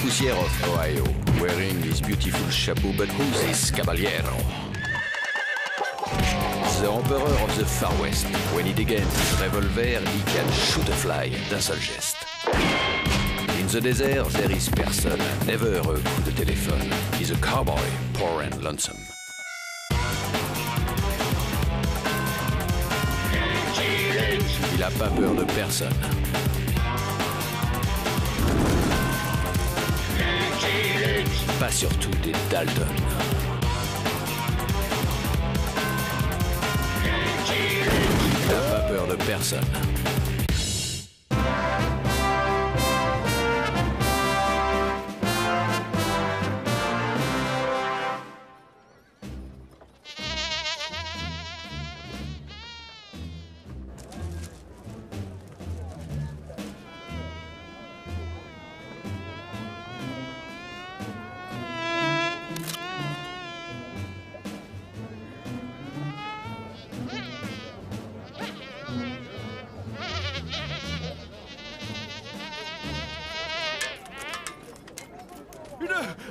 poussière of Ohio, wearing his beautiful chapeau, but who's this caballero? The Emperor of the Far West. When he degains his revolver, he can shoot a fly d'un seul geste. In the desert, there is person, never a coup de téléphone. He's a cowboy, poor and lonesome. Il a pas peur de personne. Pas surtout des Dalton. Il n'a pas peur de personne.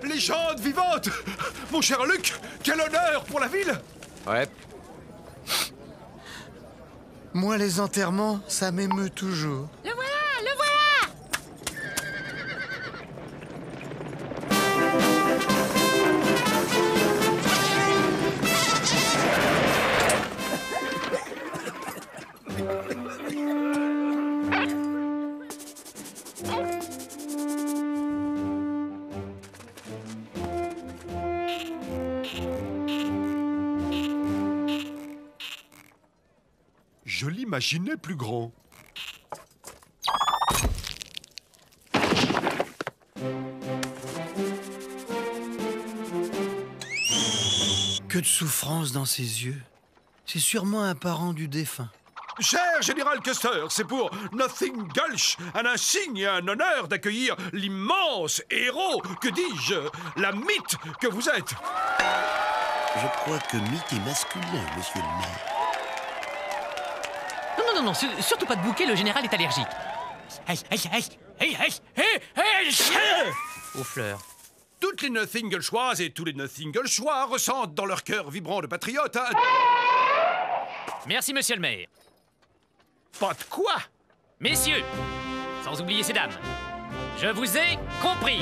Une légende vivante! Mon cher Luc, quel honneur pour la ville! Ouais. Moi, les enterrements, ça m'émeut toujours. Le voilà! Le voilà! Je l'imaginais plus grand. Que de souffrance dans ses yeux. C'est sûrement un parent du défunt. Cher Général Custer, c'est pour Nothing Gulch un insigne et un honneur d'accueillir l'immense héros, que dis-je, la mythe que vous êtes. Je crois que mythe est masculin, monsieur le maire. Non, surtout pas de bouquet, le général est allergique. Aux fleurs. Toutes les Nothing Gulchoises et tous les Nothing Gulchois ressentent dans leur cœur vibrant de patriote Merci, monsieur le maire. Pas de quoi? Messieurs, sans oublier ces dames, je vous ai compris.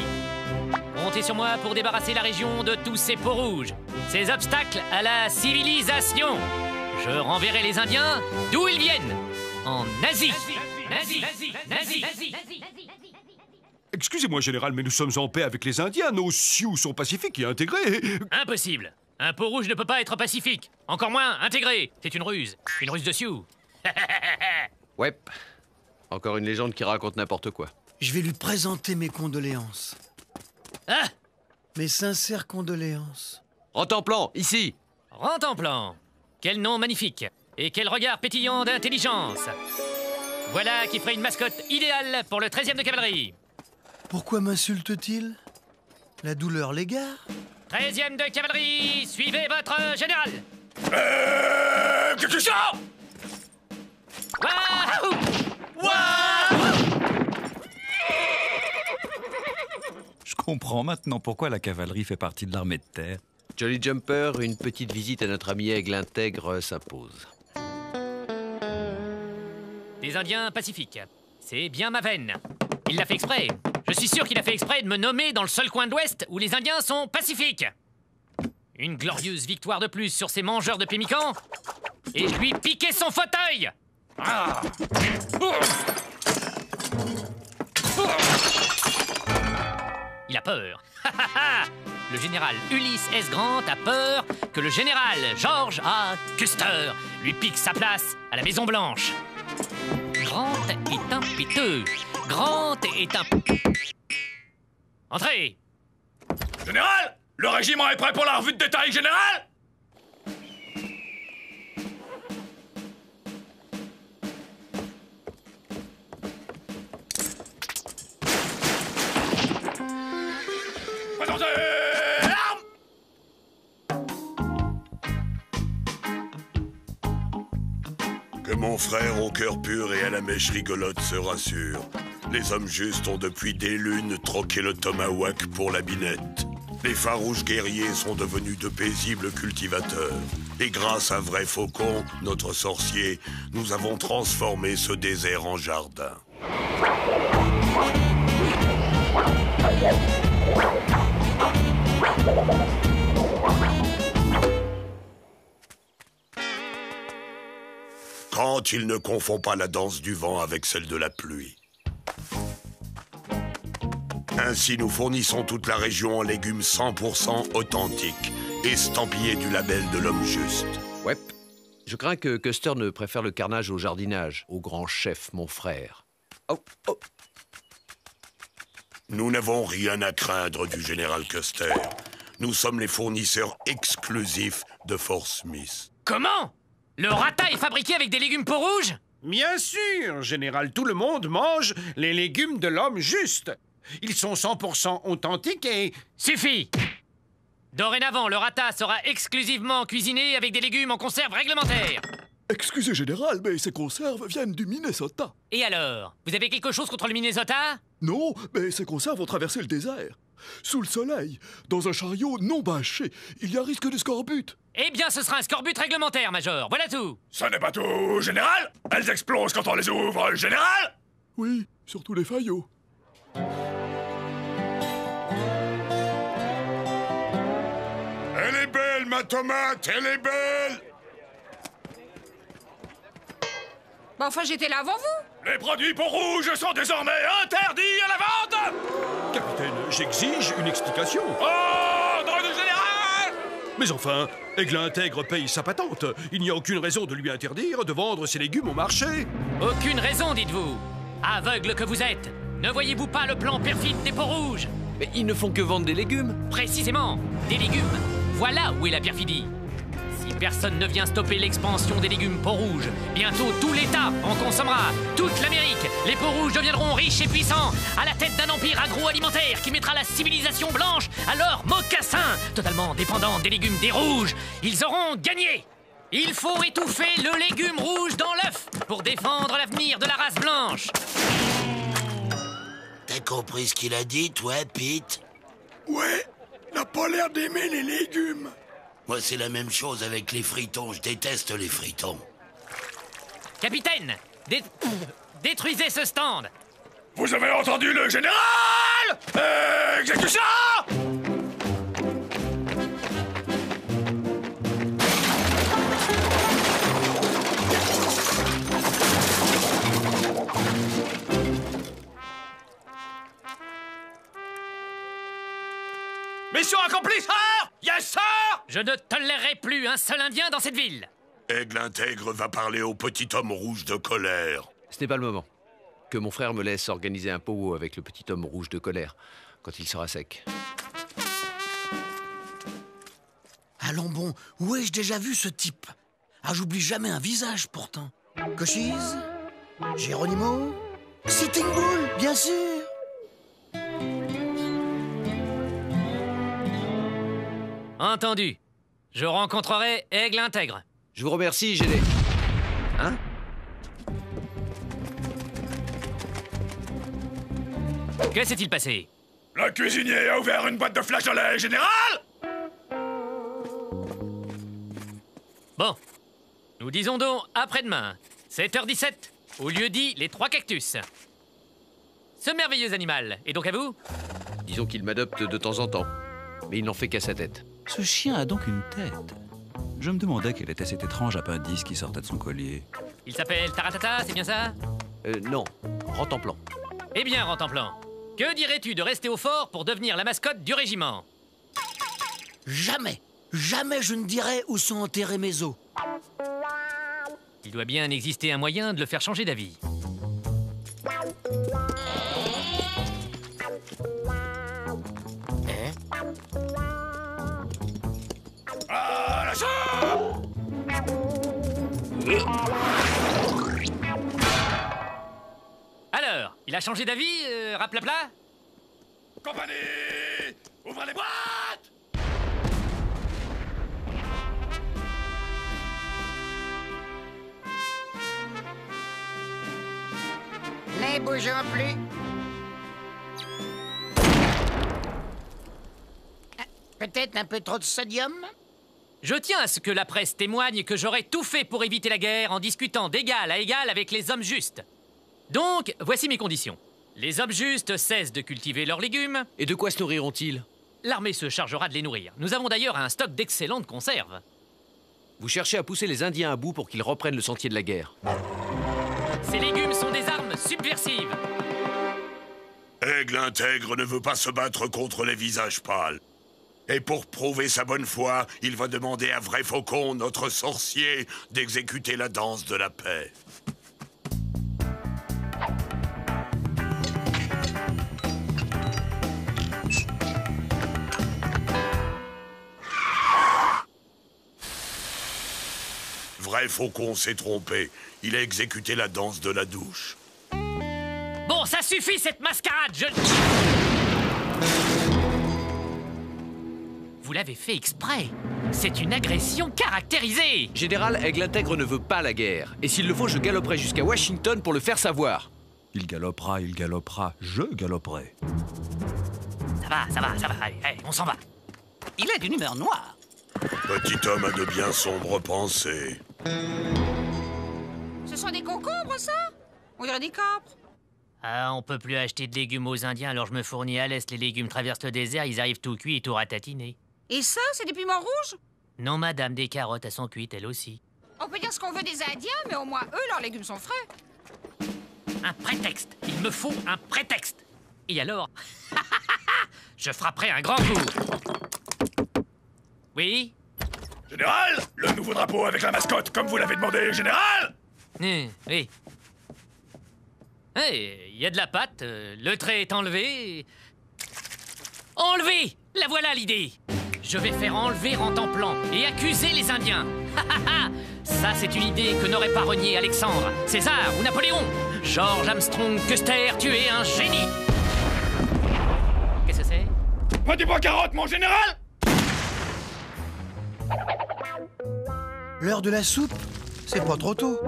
Comptez sur moi pour débarrasser la région de tous ces peaux rouges, ces obstacles à la civilisation. Je renverrai les Indiens d'où ils viennent, en Asie. Excusez-moi, Général, mais nous sommes en paix avec les Indiens. Nos Sioux sont pacifiques et intégrés. Impossible. Un peau rouge ne peut pas être pacifique. Encore moins intégré. C'est une ruse de Sioux. Ouais. Encore une légende qui raconte n'importe quoi. Je vais lui présenter mes condoléances. Ah! Mes sincères condoléances. Rentemplant, ici. Rentemplant. Quel nom magnifique. Et quel regard pétillant d'intelligence. Voilà qui ferait une mascotte idéale pour le 13e de cavalerie. Pourquoi m'insulte-t-il? La douleur l'égare? 13e de cavalerie, suivez votre général. Quelque chose! Wahou! Je comprends maintenant pourquoi la cavalerie fait partie de l'armée de terre. Jolly Jumper, une petite visite à notre ami Aigle intègre s'impose. Des Indiens pacifiques. C'est bien ma veine. Il l'a fait exprès. Je suis sûr qu'il a fait exprès de me nommer dans le seul coin de l'Ouest où les Indiens sont pacifiques. Une glorieuse victoire de plus sur ces mangeurs de pémicans. Et je lui piquais son fauteuil. Ah. Il a peur. Le général Ulysse S. Grant a peur que le général George A. Custer lui pique sa place à la Maison Blanche. Grant est un piteux. Grant est un... Entrez! Général! Le régiment est prêt pour la revue de détail générale? Présentez l'arme! Que mon frère au cœur pur et à la mèche rigolote se rassure. Les hommes justes ont depuis des lunes troqué le tomahawk pour la binette. Les farouches guerriers sont devenus de paisibles cultivateurs. Et grâce à Vrai Faucon, notre sorcier, nous avons transformé ce désert en jardin. Quand il ne confond pas la danse du vent avec celle de la pluie. Ainsi, nous fournissons toute la région en légumes 100% authentiques, estampillés du label de l'homme juste. Ouais. Je crains que Custer ne préfère le carnage au jardinage, au grand chef, mon frère. Oh, oh. Nous n'avons rien à craindre du général Custer. Nous sommes les fournisseurs exclusifs de Fort Smith. Comment? Le rata est fabriqué avec des légumes peau rouge? Bien sûr, général, tout le monde mange les légumes de l'homme juste. Ils sont 100% authentiques et... Suffit! Dorénavant, le rata sera exclusivement cuisiné avec des légumes en conserve réglementaire. Excusez, général, mais ces conserves viennent du Minnesota. Et alors? Vous avez quelque chose contre le Minnesota? Non, mais ces conserves ont traversé le désert. Sous le soleil, dans un chariot non bâché, il y a risque de scorbut. Eh bien, ce sera un scorbut réglementaire, Major. Voilà tout. Ça n'est pas tout, général. Elles explosent quand on les ouvre, général. Oui, surtout les faillots. Elle est belle, ma tomate, elle est belle! Bah enfin, j'étais là avant vous. Les produits peau rouge sont désormais interdits à la vente. Capitaine, j'exige une explication. Ordre du général. Mais enfin, Aigle Intègre paye sa patente. Il n'y a aucune raison de lui interdire de vendre ses légumes au marché. Aucune raison, dites-vous. Aveugle que vous êtes, ne voyez-vous pas le plan perfide des peaux rouges? Mais ils ne font que vendre des légumes. Précisément, des légumes. Voilà où est la perfidie. Si personne ne vient stopper l'expansion des légumes peau rouge, bientôt tout l'État en consommera. Toute l'Amérique, les peaux rouges deviendront riches et puissants, à la tête d'un empire agroalimentaire qui mettra la civilisation blanche à leur mocassin, totalement dépendant des légumes des rouges. Ils auront gagné. Il faut étouffer le légume rouge dans l'œuf pour défendre l'avenir de la race blanche. T'as compris ce qu'il a dit, toi, Pete? Ouais, n'a pas l'air d'aimer les légumes. Moi, c'est la même chose avec les fritons. Je déteste les fritons. Capitaine, détruisez ce stand. Vous avez entendu le général. Exécution. Mission accomplie, sir! Yes, sir! Je ne tolérerai plus un seul Indien dans cette ville. Aigle Intègre va parler au petit homme rouge de colère. Ce n'est pas le moment. Que mon frère me laisse organiser un pot avec le petit homme rouge de colère, quand il sera sec. Allons bon, où ai-je déjà vu ce type? Ah, j'oublie jamais un visage, pourtant. Cochise? Geronimo? Sitting Bull, bien sûr. Entendu. Je rencontrerai Aigle Intègre. Je vous remercie, Gédé. Hein? Que s'est-il passé? Le cuisinier a ouvert une boîte de flageolets, général! Bon. Nous disons donc après-demain, 7h17, au lieu dit les 3 cactus. Ce merveilleux animal est donc à vous? Disons qu'il m'adopte de temps en temps. Mais il n'en fait qu'à sa tête. Ce chien a donc une tête. Je me demandais quel était cet étrange appendice qui sortait de son collier. Il s'appelle Taratata, c'est bien ça? Non, Rentemplant. Eh bien, Rentemplant, que dirais-tu de rester au fort pour devenir la mascotte du régiment? Jamais, jamais je ne dirai où sont enterrés mes os. Il doit bien exister un moyen de le faire changer d'avis. Alors, il a changé d'avis, raplapla? Compagnie! Ouvrez les boîtes! Les Ne bougeons plus. Peut-être un peu trop de sodium? Je tiens à ce que la presse témoigne que j'aurais tout fait pour éviter la guerre en discutant d'égal à égal avec les hommes justes. Donc, voici mes conditions. Les hommes justes cessent de cultiver leurs légumes. Et de quoi se nourriront-ils? L'armée se chargera de les nourrir. Nous avons d'ailleurs un stock d'excellentes conserves. Vous cherchez à pousser les Indiens à bout pour qu'ils reprennent le sentier de la guerre. Ces légumes sont des armes subversives. Aigle intègre ne veut pas se battre contre les visages pâles. Et pour prouver sa bonne foi, il va demander à Vrai Faucon, notre sorcier, d'exécuter la danse de la paix. Vrai Faucon s'est trompé. Il a exécuté la danse de la douche. Bon, ça suffit cette mascarade, Vous l'avez fait exprès. C'est une agression caractérisée. Général, Aigle intègre ne veut pas la guerre. Et s'il le faut, je galoperai jusqu'à Washington pour le faire savoir. Il galopera, je galoperai. Ça va. Allez, on s'en va. Il est d'une humeur noire. Petit homme a de bien sombres pensées. Ce sont des concombres, ça? On dirait des capres. Ah, on peut plus acheter de légumes aux Indiens, alors je me fournis à l'Est. Les légumes traversent le désert, ils arrivent tout cuits et tout ratatinés. Et ça, c'est des piments rouges? Non, madame, des carottes, elles sont cuites, elles aussi. On peut dire ce qu'on veut des Indiens, mais au moins, eux, leurs légumes sont frais. Un prétexte. Il me faut un prétexte. Et alors, je frapperai un grand coup. Oui? Général, le nouveau drapeau avec la mascotte, comme vous l'avez demandé, général! Oui. Il y a de la pâte, le trait est enlevé. Enlevé! La voilà l'idée! Je vais faire enlever Rantanplan et accuser les Indiens. Ça, c'est une idée que n'aurait pas renié Alexandre, César ou Napoléon. George Armstrong Custer, tu es un génie! Qu'est-ce que c'est? Petit pois carotte, mon général! L'heure de la soupe? C'est pas trop tôt.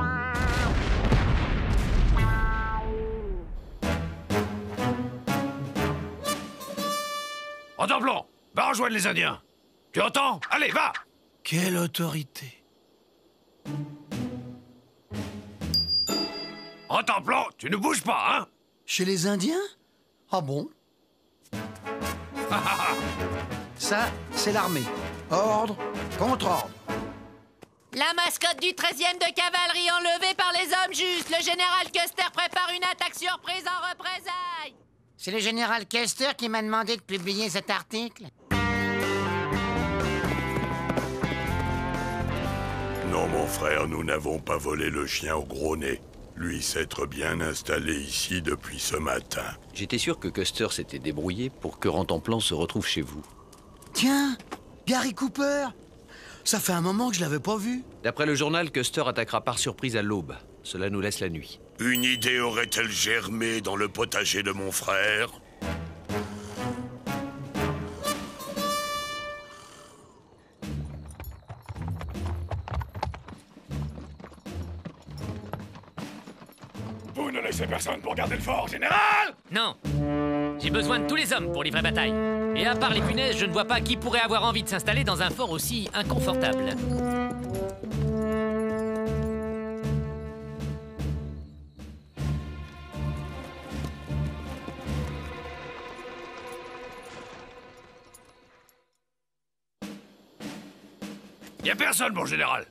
Rantanplan, va rejoindre les Indiens. Tu entends? Allez, va! Quelle autorité! Rantanplan, tu ne bouges pas, hein? Chez les Indiens? Ah bon? Ça, c'est l'armée. Ordre contre ordre. La mascotte du 13e de cavalerie enlevée par les hommes justes. Le général Custer prépare une attaque surprise en représailles. C'est le général Custer qui m'a demandé de publier cet article. Non, mon frère, nous n'avons pas volé le chien au gros nez. Lui s'être bien installé ici depuis ce matin. J'étais sûr que Custer s'était débrouillé pour que Rantanplan se retrouve chez vous. Tiens, Gary Cooper! Ça fait un moment que je l'avais pas vu. D'après le journal, Custer attaquera par surprise à l'aube. Cela nous laisse la nuit. Une idée aurait-elle germé dans le potager de mon frère? Vous ne laissez personne pour garder le fort, général! Non. J'ai besoin de tous les hommes pour les vraies batailles. Et à part les punaises, je ne vois pas qui pourrait avoir envie de s'installer dans un fort aussi inconfortable. Y a personne, mon général.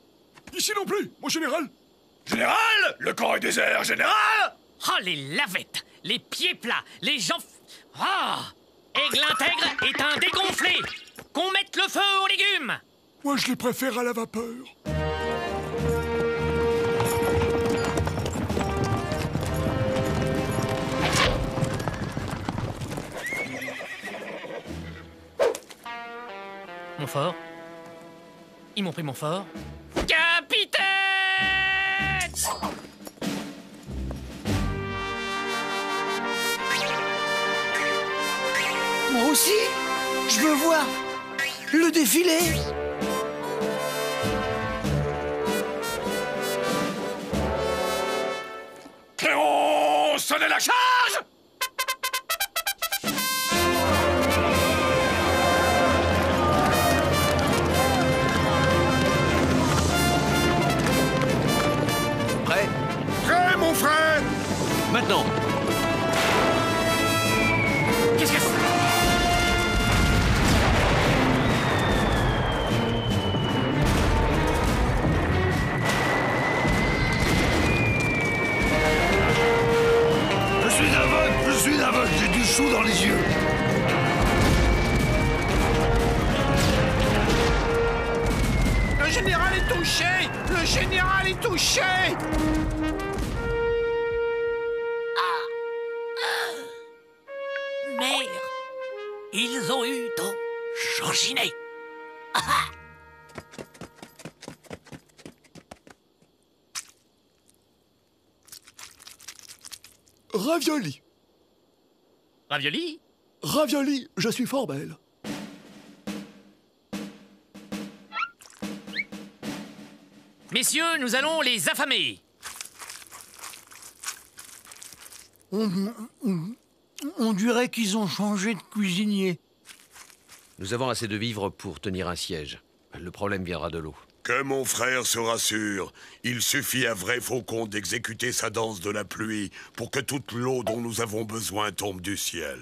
Ici non plus, mon général. Général! Le camp est désert, général! Oh, les lavettes, les pieds plats, les gens... Ah! Aigle intègre est un dégonflé! Qu'on mette le feu aux légumes! Moi, je les préfère à la vapeur. Mon fort? Ils m'ont pris mon fort? Capitaine! Moi aussi, je veux voir le défilé. Cléonce! sonner la charge! Prêt? Prêt, mon frère! Maintenant! Qu'est-ce que c'est? Je suis aveugle, j'ai du chou dans les yeux. Le général est touché! Le général est touché! Mère, ils ont eu ton changinet. Ravioli. Ravioli? Ravioli, je suis fort belle. Messieurs, nous allons les affamer. On dirait qu'ils ont changé de cuisinier. Nous avons assez de vivres pour tenir un siège. Le problème viendra de l'eau. Que mon frère se rassure, il suffit à Vrai Faucon d'exécuter sa danse de la pluie pour que toute l'eau dont nous avons besoin tombe du ciel.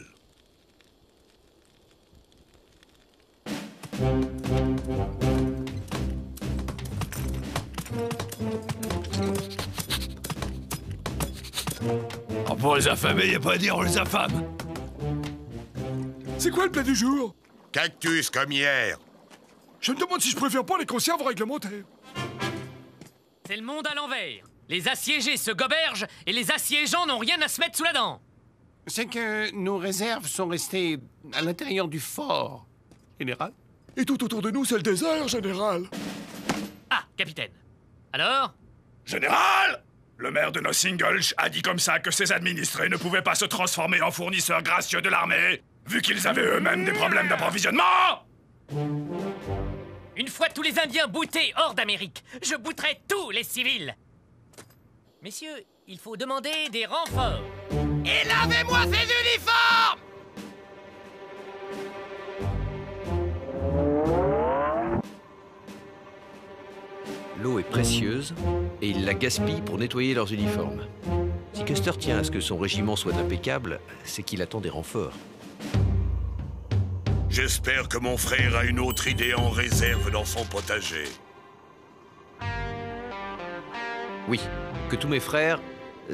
Pour les affamer, y a pas à dire, on les affame. C'est quoi le plat du jour? Cactus comme hier. Je me demande si je préfère pas les conserves réglementaires. C'est le monde à l'envers. Les assiégés se gobergent et les assiégeants n'ont rien à se mettre sous la dent. C'est que nos réserves sont restées à l'intérieur du fort, général. Et tout autour de nous, c'est le désert, général. Ah, capitaine. Alors? Général! Le maire de Nothing Gulch a dit comme ça que ses administrés ne pouvaient pas se transformer en fournisseurs gracieux de l'armée, vu qu'ils avaient eux-mêmes des problèmes d'approvisionnement! Une fois tous les Indiens boutés hors d'Amérique, je bouterai tous les civils. Messieurs, il faut demander des renforts. Et lavez-moi ces uniformes! L'eau est précieuse et ils la gaspillent pour nettoyer leurs uniformes. Si Custer tient à ce que son régiment soit impeccable, c'est qu'il attend des renforts. J'espère que mon frère a une autre idée en réserve dans son potager. Oui, que tous mes frères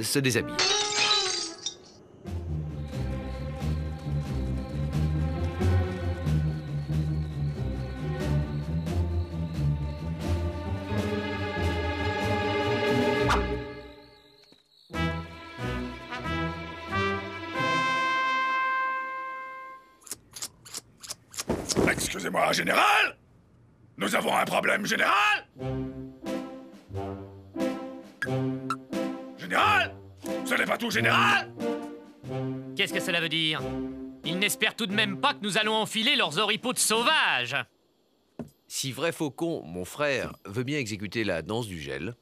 se déshabillent. Excusez-moi, général! Nous avons un problème, général! Général! Ce n'est pas tout, général! Qu'est-ce que cela veut dire? Ils n'espèrent tout de même pas que nous allons enfiler leurs oripeaux de sauvages. Si Vrai Faucon, mon frère, veut bien exécuter la danse du gel...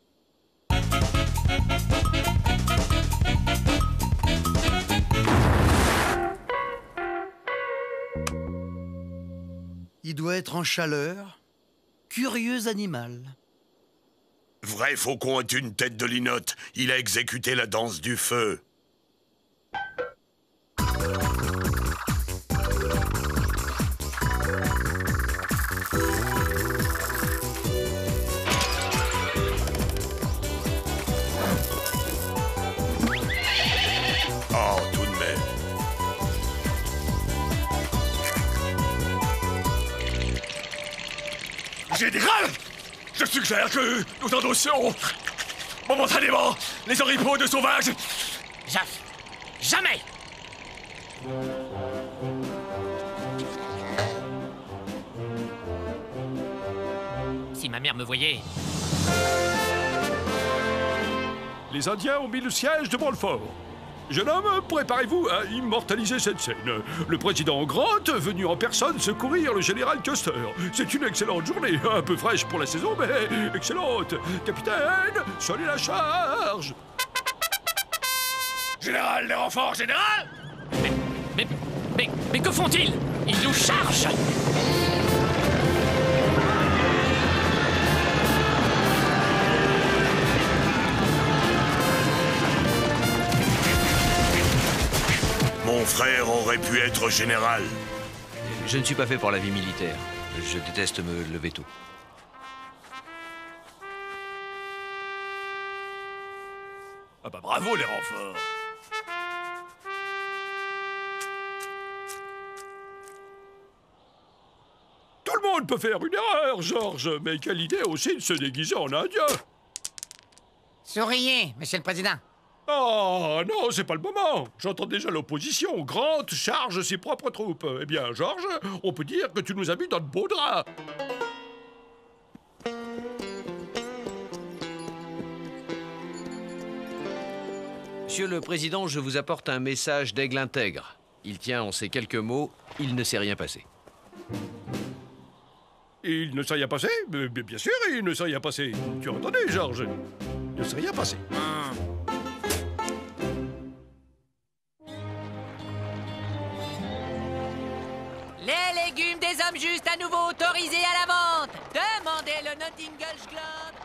Il doit être en chaleur. Curieux animal. Vrai Faucon est une tête de linotte. Il a exécuté la danse du feu. Oh, tout de même. Général! Je suggère que nous endossions momentanément les oripeaux de sauvages. Jamais! Si ma mère me voyait... Les Indiens ont mis le siège devant le fort. Jeune homme, préparez-vous à immortaliser cette scène. Le président Grant venu en personne secourir le général Custer. C'est une excellente journée, un peu fraîche pour la saison, mais excellente. Capitaine, sonnez la charge. Général, les renforts, général! Mais que font-ils? Ils nous chargent! Mon frère aurait pu être général. Je ne suis pas fait pour la vie militaire. Je déteste me lever tôt. Ah bah bravo, les renforts! Tout le monde peut faire une erreur, Georges, mais quelle idée aussi de se déguiser en indien! Souriez, monsieur le président. Oh non, c'est pas le moment. J'entends déjà l'opposition. Grant charge ses propres troupes. Eh bien, Georges, on peut dire que tu nous as mis dans de beaux draps. Monsieur le Président, je vous apporte un message d'Aigle intègre. Il tient en ces quelques mots, il ne s'est rien passé. Il ne s'est rien passé? Bien sûr, il ne s'est rien passé. Tu as entendu, Georges? Il ne s'est rien passé. Les légumes des hommes justes à nouveau autorisés à la vente. Demandez le Nottinghamshire Globe.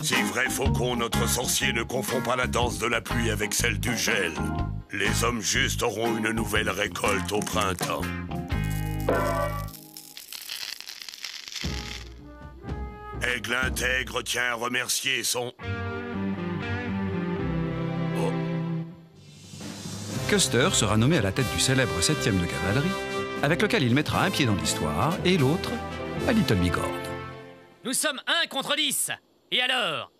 C'est vrai, Faucon, notre sorcier ne confond pas la danse de la pluie avec celle du gel. Les hommes justes auront une nouvelle récolte au printemps. Aigle intègre tient à remercier son... Custer sera nommé à la tête du célèbre 7e de cavalerie, avec lequel il mettra un pied dans l'histoire et l'autre à Little Bigord. Nous sommes 1 contre 10. Et alors?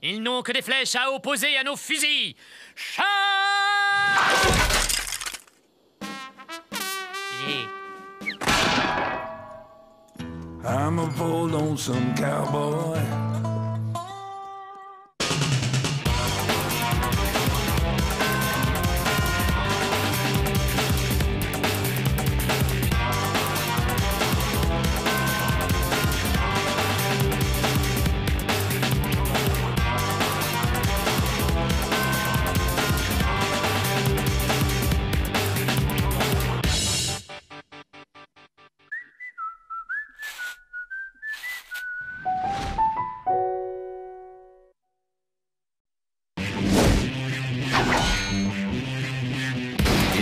Ils n'ont que des flèches à opposer à nos fusils. Charge! I'm a bold lonesome cowboy.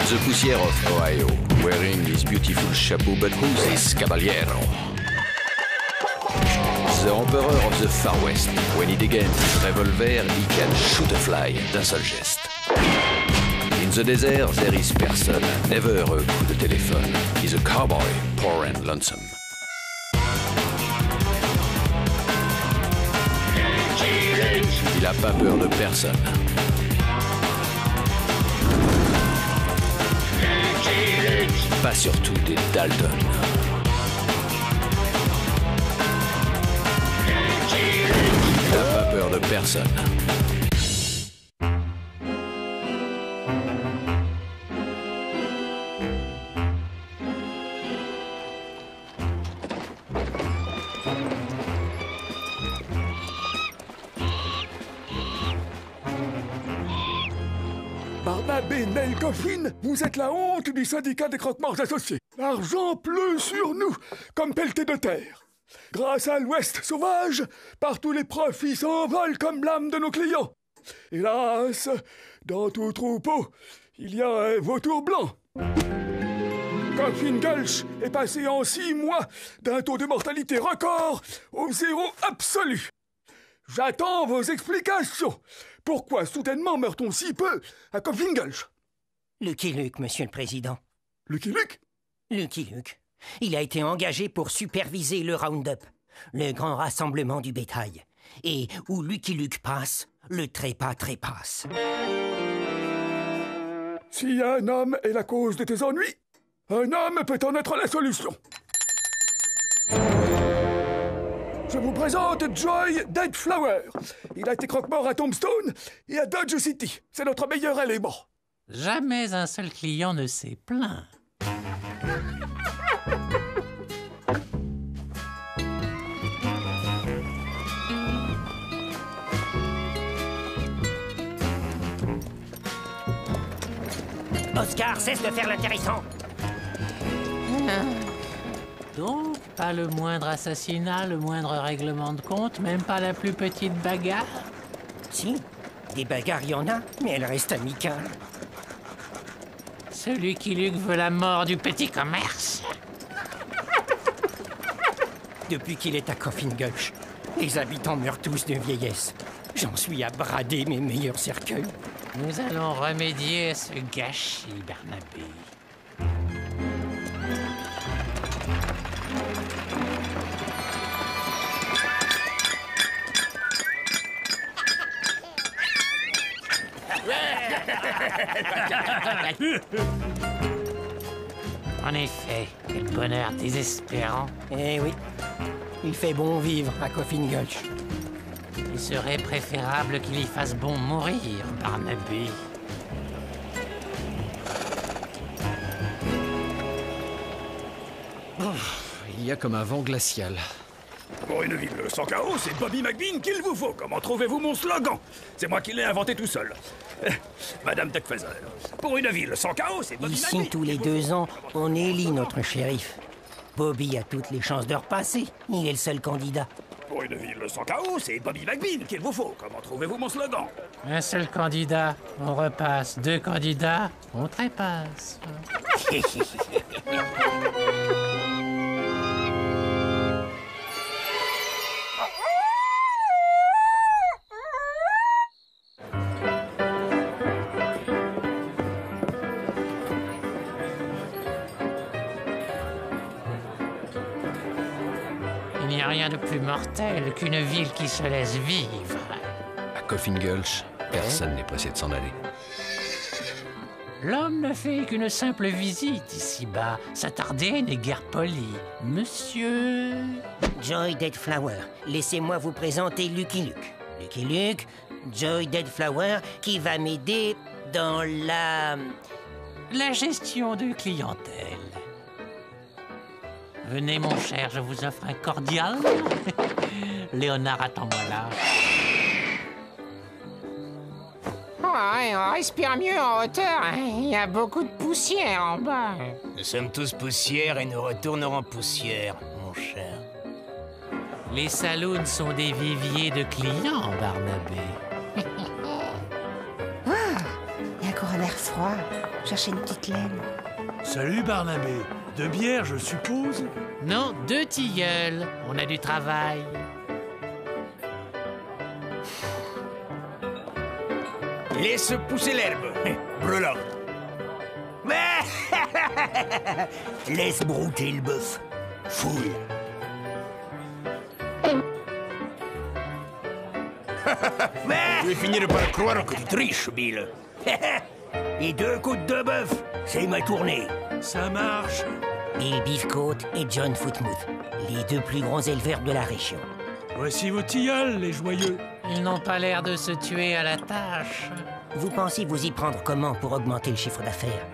The Poussière of Ohio, wearing his beautiful chapeau, but who's this caballero? The Emperor of the Far West. When he degains his revolver, he can shoot a fly d'un seul geste. In the desert, there is person, never a coup de téléphone. He's a cowboy, poor and lonesome. Il a pas peur de personne. Pas surtout des Dalton. Il n'a pas peur de personne. Barnabé Nell Coffin, vous êtes la honte du syndicat des croque-morts associés. L'argent pleut sur nous, comme pelleté de terre. Grâce à l'Ouest sauvage, partout les profits s'envolent comme l'âme de nos clients. Hélas, dans tout troupeau, il y a un vautour blanc. Coffin Gulch est passé en 6 mois d'un taux de mortalité record au zéro absolu. J'attends vos explications. Pourquoi soudainement meurt-on si peu à Coffin Gulch? Lucky Luke, monsieur le président. Lucky Luke? Lucky Luke. Il a été engagé pour superviser le Roundup, le grand rassemblement du bétail. Et où Lucky Luke passe, le trépas trépasse. Si un homme est la cause de tes ennuis, un homme peut en être la solution. Je vous présente Joy Deadflower. Il a été croque-mort à Tombstone et à Dodge City. C'est notre meilleur élément. Jamais un seul client ne s'est plaint. Oscar, cesse de faire l'intéressant. Donc, pas le moindre assassinat, le moindre règlement de compte, même pas la plus petite bagarre? Si, des bagarres, il y en a, mais elles restent amicales. Celui qui Luke veut la mort du petit commerce. Depuis qu'il est à Coffin Gulch, les habitants meurent tous de vieillesse. J'en suis à brader mes meilleurs cercueils. Nous allons remédier à ce gâchis, Barnabé. En effet, quel bonheur désespérant. Eh oui, il fait bon vivre à Coffin Gulch. Il serait préférable qu'il y fasse bon mourir, Barnabé. Il y a comme un vent glacial. Pour une ville sans chaos, c'est Bobby McBean qu'il vous faut. Comment trouvez-vous mon slogan? C'est moi qui l'ai inventé tout seul. Madame Tuckfeather, pour une ville sans chaos, c'est Bobby McBean. Ici, tous les 2 ans, on élit notre shérif. Bobby a toutes les chances de repasser. Il est le seul candidat. Pour une ville sans chaos, c'est Bobby McBean qu'il vous faut. Comment trouvez-vous mon slogan? Un seul candidat, on repasse. 2 candidats, on trépasse. Il n'y a rien de plus mortel qu'une ville qui se laisse vivre. À Coffin Gulch, personne n'est pressé de s'en aller. L'homme ne fait qu'une simple visite ici-bas. S'attarder n'est guère poli. Monsieur... Joy Deadflower, laissez-moi vous présenter Lucky Luke. Lucky Luke, Joy Deadflower, qui va m'aider dans la gestion de clientèle. Venez, mon cher, je vous offre un cordial. Léonard, attends-moi là. Ouais, on respire mieux en hauteur. Il y a beaucoup de poussière en bas. Nous sommes tous poussière et nous retournerons poussière, mon cher. Les saloons sont des viviers de clients, Barnabé. Il y a encore un air froid. Cherchez une petite laine. Salut, Barnabé. 2 bières, je suppose? Non, 2 tilleuls. On a du travail. Laisse pousser l'herbe, brûlant. Laisse brouter le bœuf. Fouille. Je vais finir par croire que tu triches, Bill. Et 2 côtes de bœuf, c'est ma tournée. Ça marche. Bill Beefcoat et John Footmouth, les 2 plus grands éleveurs de la région. Voici vos tilleuls, les joyeux. Ils n'ont pas l'air de se tuer à la tâche. Vous pensez vous y prendre comment pour augmenter le chiffre d'affaires?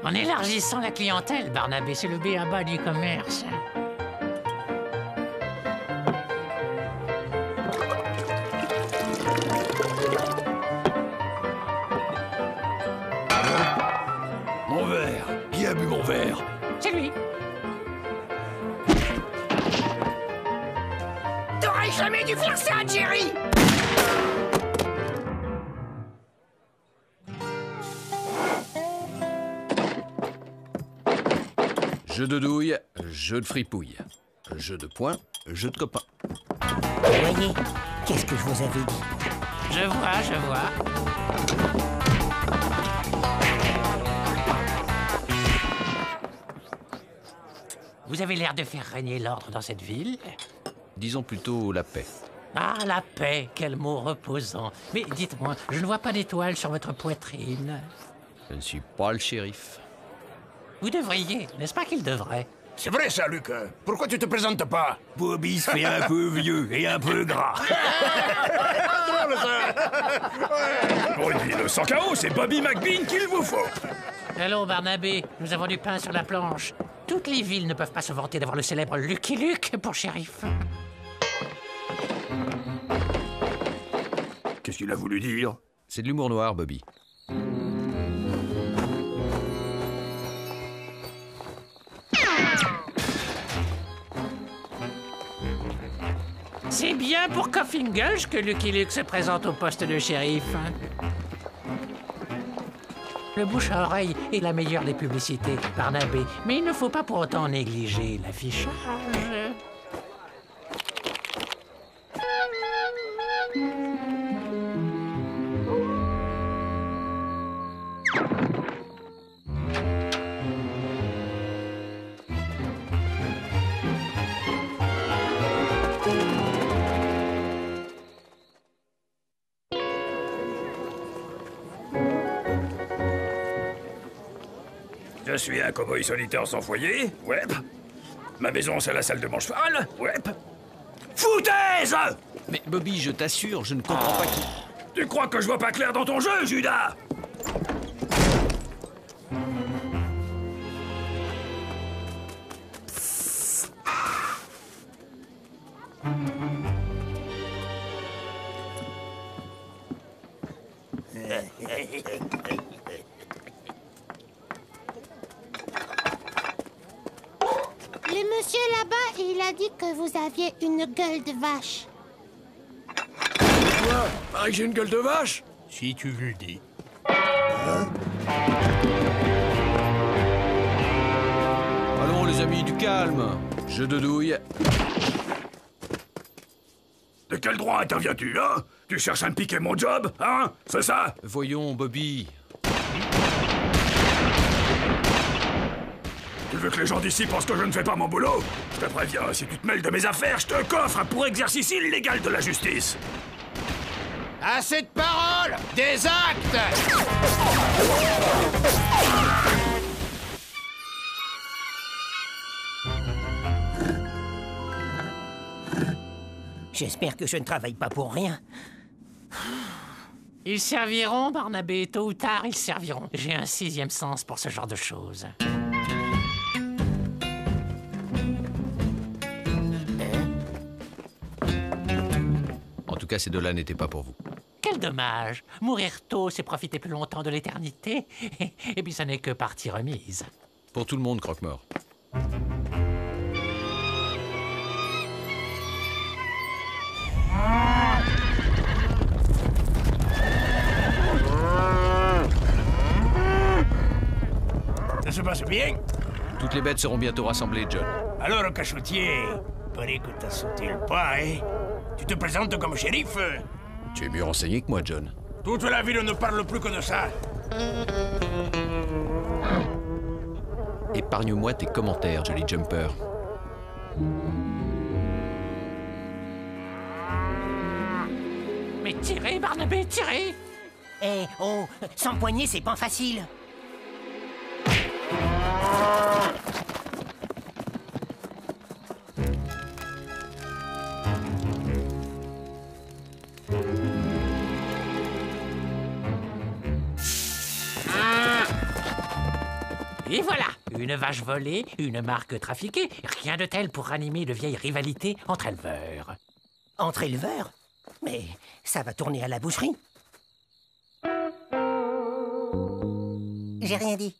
En élargissant la clientèle, Barnabé, c'est le b.a.-ba du commerce. Mon verre. Qui a bu mon verre? C'est lui. T'aurais jamais dû faire ça, Jerry! Jeu de douille, jeu de fripouille. Jeu de poing, jeu de copain. Vous voyez, qu'est-ce que je vous avais dit? Je vois. Vous avez l'air de faire régner l'ordre dans cette ville. Disons plutôt la paix. Ah, la paix, quel mot reposant. Mais dites-moi, je ne vois pas d'étoile sur votre poitrine. Je ne suis pas le shérif. Vous devriez, n'est-ce pas qu'il devrait? C'est vrai ça, Luc. Pourquoi tu te présentes pas? Bobby se fait un peu vieux et un peu gras. Pour une ville sans chaos, c'est Bobby McBean qu'il vous faut. Allons, Barnabé, nous avons du pain sur la planche. Toutes les villes ne peuvent pas se vanter d'avoir le célèbre Lucky Luke pour shérif. Qu'est-ce qu'il a voulu dire? C'est de l'humour noir, Bobby. C'est bien pour Coffin Gulch que Lucky Luke se présente au poste de shérif. Le bouche à oreille est la meilleure des publicités, Barnabé, mais il ne faut pas pour autant négliger l'affichage. Je suis un cow-boy solitaire sans foyer, ouais. Ma maison, c'est la salle de mon cheval, ouais. Foutaise! Mais Bobby, je t'assure, je ne comprends pas qui... Tu crois que je vois pas clair dans ton jeu, Judas? Le monsieur là-bas, il a dit que vous aviez une gueule de vache. Quoi? Pareil que j'ai une gueule de vache? Si tu le dis. Allons les amis, du calme. Jeu de douille. De quel droit interviens-tu, hein? Tu cherches à me piquer mon job, hein? C'est ça? Voyons, Bobby. Tu veux que les gens d'ici pensent que je ne fais pas mon boulot? Je te préviens, si tu te mêles de mes affaires, je te coffre pour exercice illégal de la justice. Assez de paroles! Des actes! J'espère que je ne travaille pas pour rien. Ils serviront, Barnabé, tôt ou tard, ils serviront. J'ai un sixième sens pour ce genre de choses. En tout cas, ces deux-là n'étaient pas pour vous. Quel dommage. Mourir tôt, c'est profiter plus longtemps de l'éternité. Et puis ça n'est que partie remise. Pour tout le monde, croque-mort. Ça se passe bien? Toutes les bêtes seront bientôt rassemblées, John. Alors, cachotier, paraît que t'as sauté le pas, hein? Tu te présentes comme shérif? Tu es mieux renseigné que moi, John. Toute la ville ne parle plus que de ça. Épargne-moi tes commentaires, Jolly Jumper. Mais tirez, Barnabé, tirez! Eh, oh, sans poignée, c'est pas facile. Et voilà, une vache volée, une marque trafiquée, rien de tel pour ranimer de vieilles rivalités entre éleveurs. Entre éleveurs? Mais ça va tourner à la boucherie. J'ai rien dit.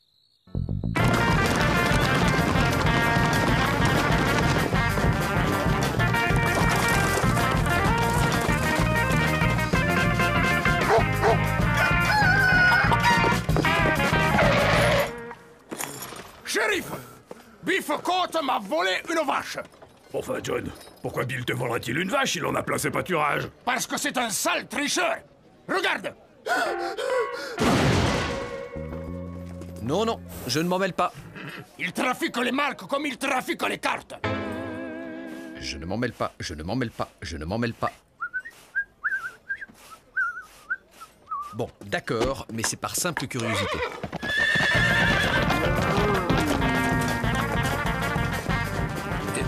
Shérif! Biff Côte m'a volé une vache! Enfin, John, pourquoi Bill te volerait-il une vache? Il en a plein ses pâturages. Parce que c'est un sale tricheur! Regarde! Non, non, je ne m'en mêle pas. Il trafique les marques comme il trafique les cartes! Je ne m'en mêle pas, je ne m'en mêle pas, je ne m'en mêle pas. Bon, d'accord, mais c'est par simple curiosité.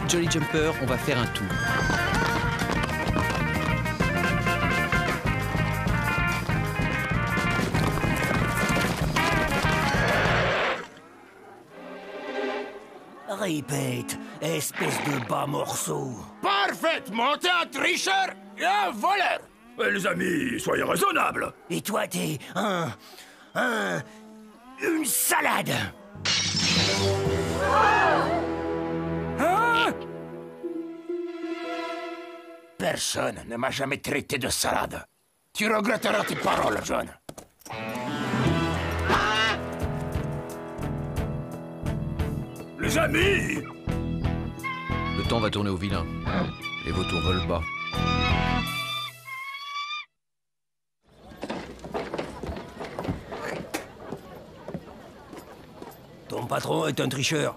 Jolly Jumper, on va faire un tour. Répète, espèce de bas morceau. Parfaitement, t'es un tricheur et un voleur! Les amis, soyez raisonnables! Et toi, t'es une salade! Personne ne m'a jamais traité de salade. Tu regretteras tes paroles, John. Les amis! Le temps va tourner au vilain. Les vautours volent bas. Ton patron est un tricheur.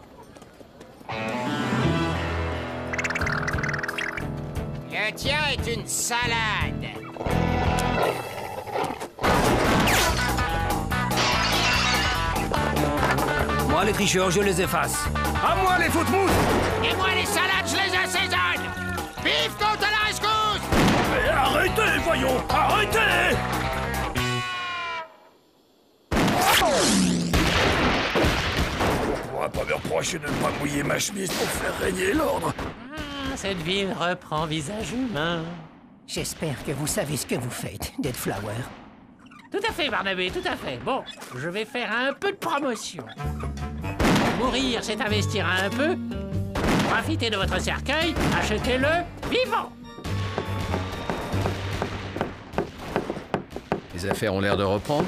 Le tien est une salade. Moi, les tricheurs, je les efface. À moi les footmoutes! Et moi, les salades, je les assaisonne. Vive contre la rescousse! Mais arrêtez, voyons! Arrêtez! On pourra pas me reprocher de ne pas mouiller ma chemise pour faire régner l'ordre. Cette ville reprend visage humain. J'espère que vous savez ce que vous faites, Dead Flower. Tout à fait, Barnabé, tout à fait. Bon, je vais faire un peu de promotion. Mourir, c'est investir un peu. Profitez de votre cercueil, achetez-le vivant. Les affaires ont l'air de reprendre.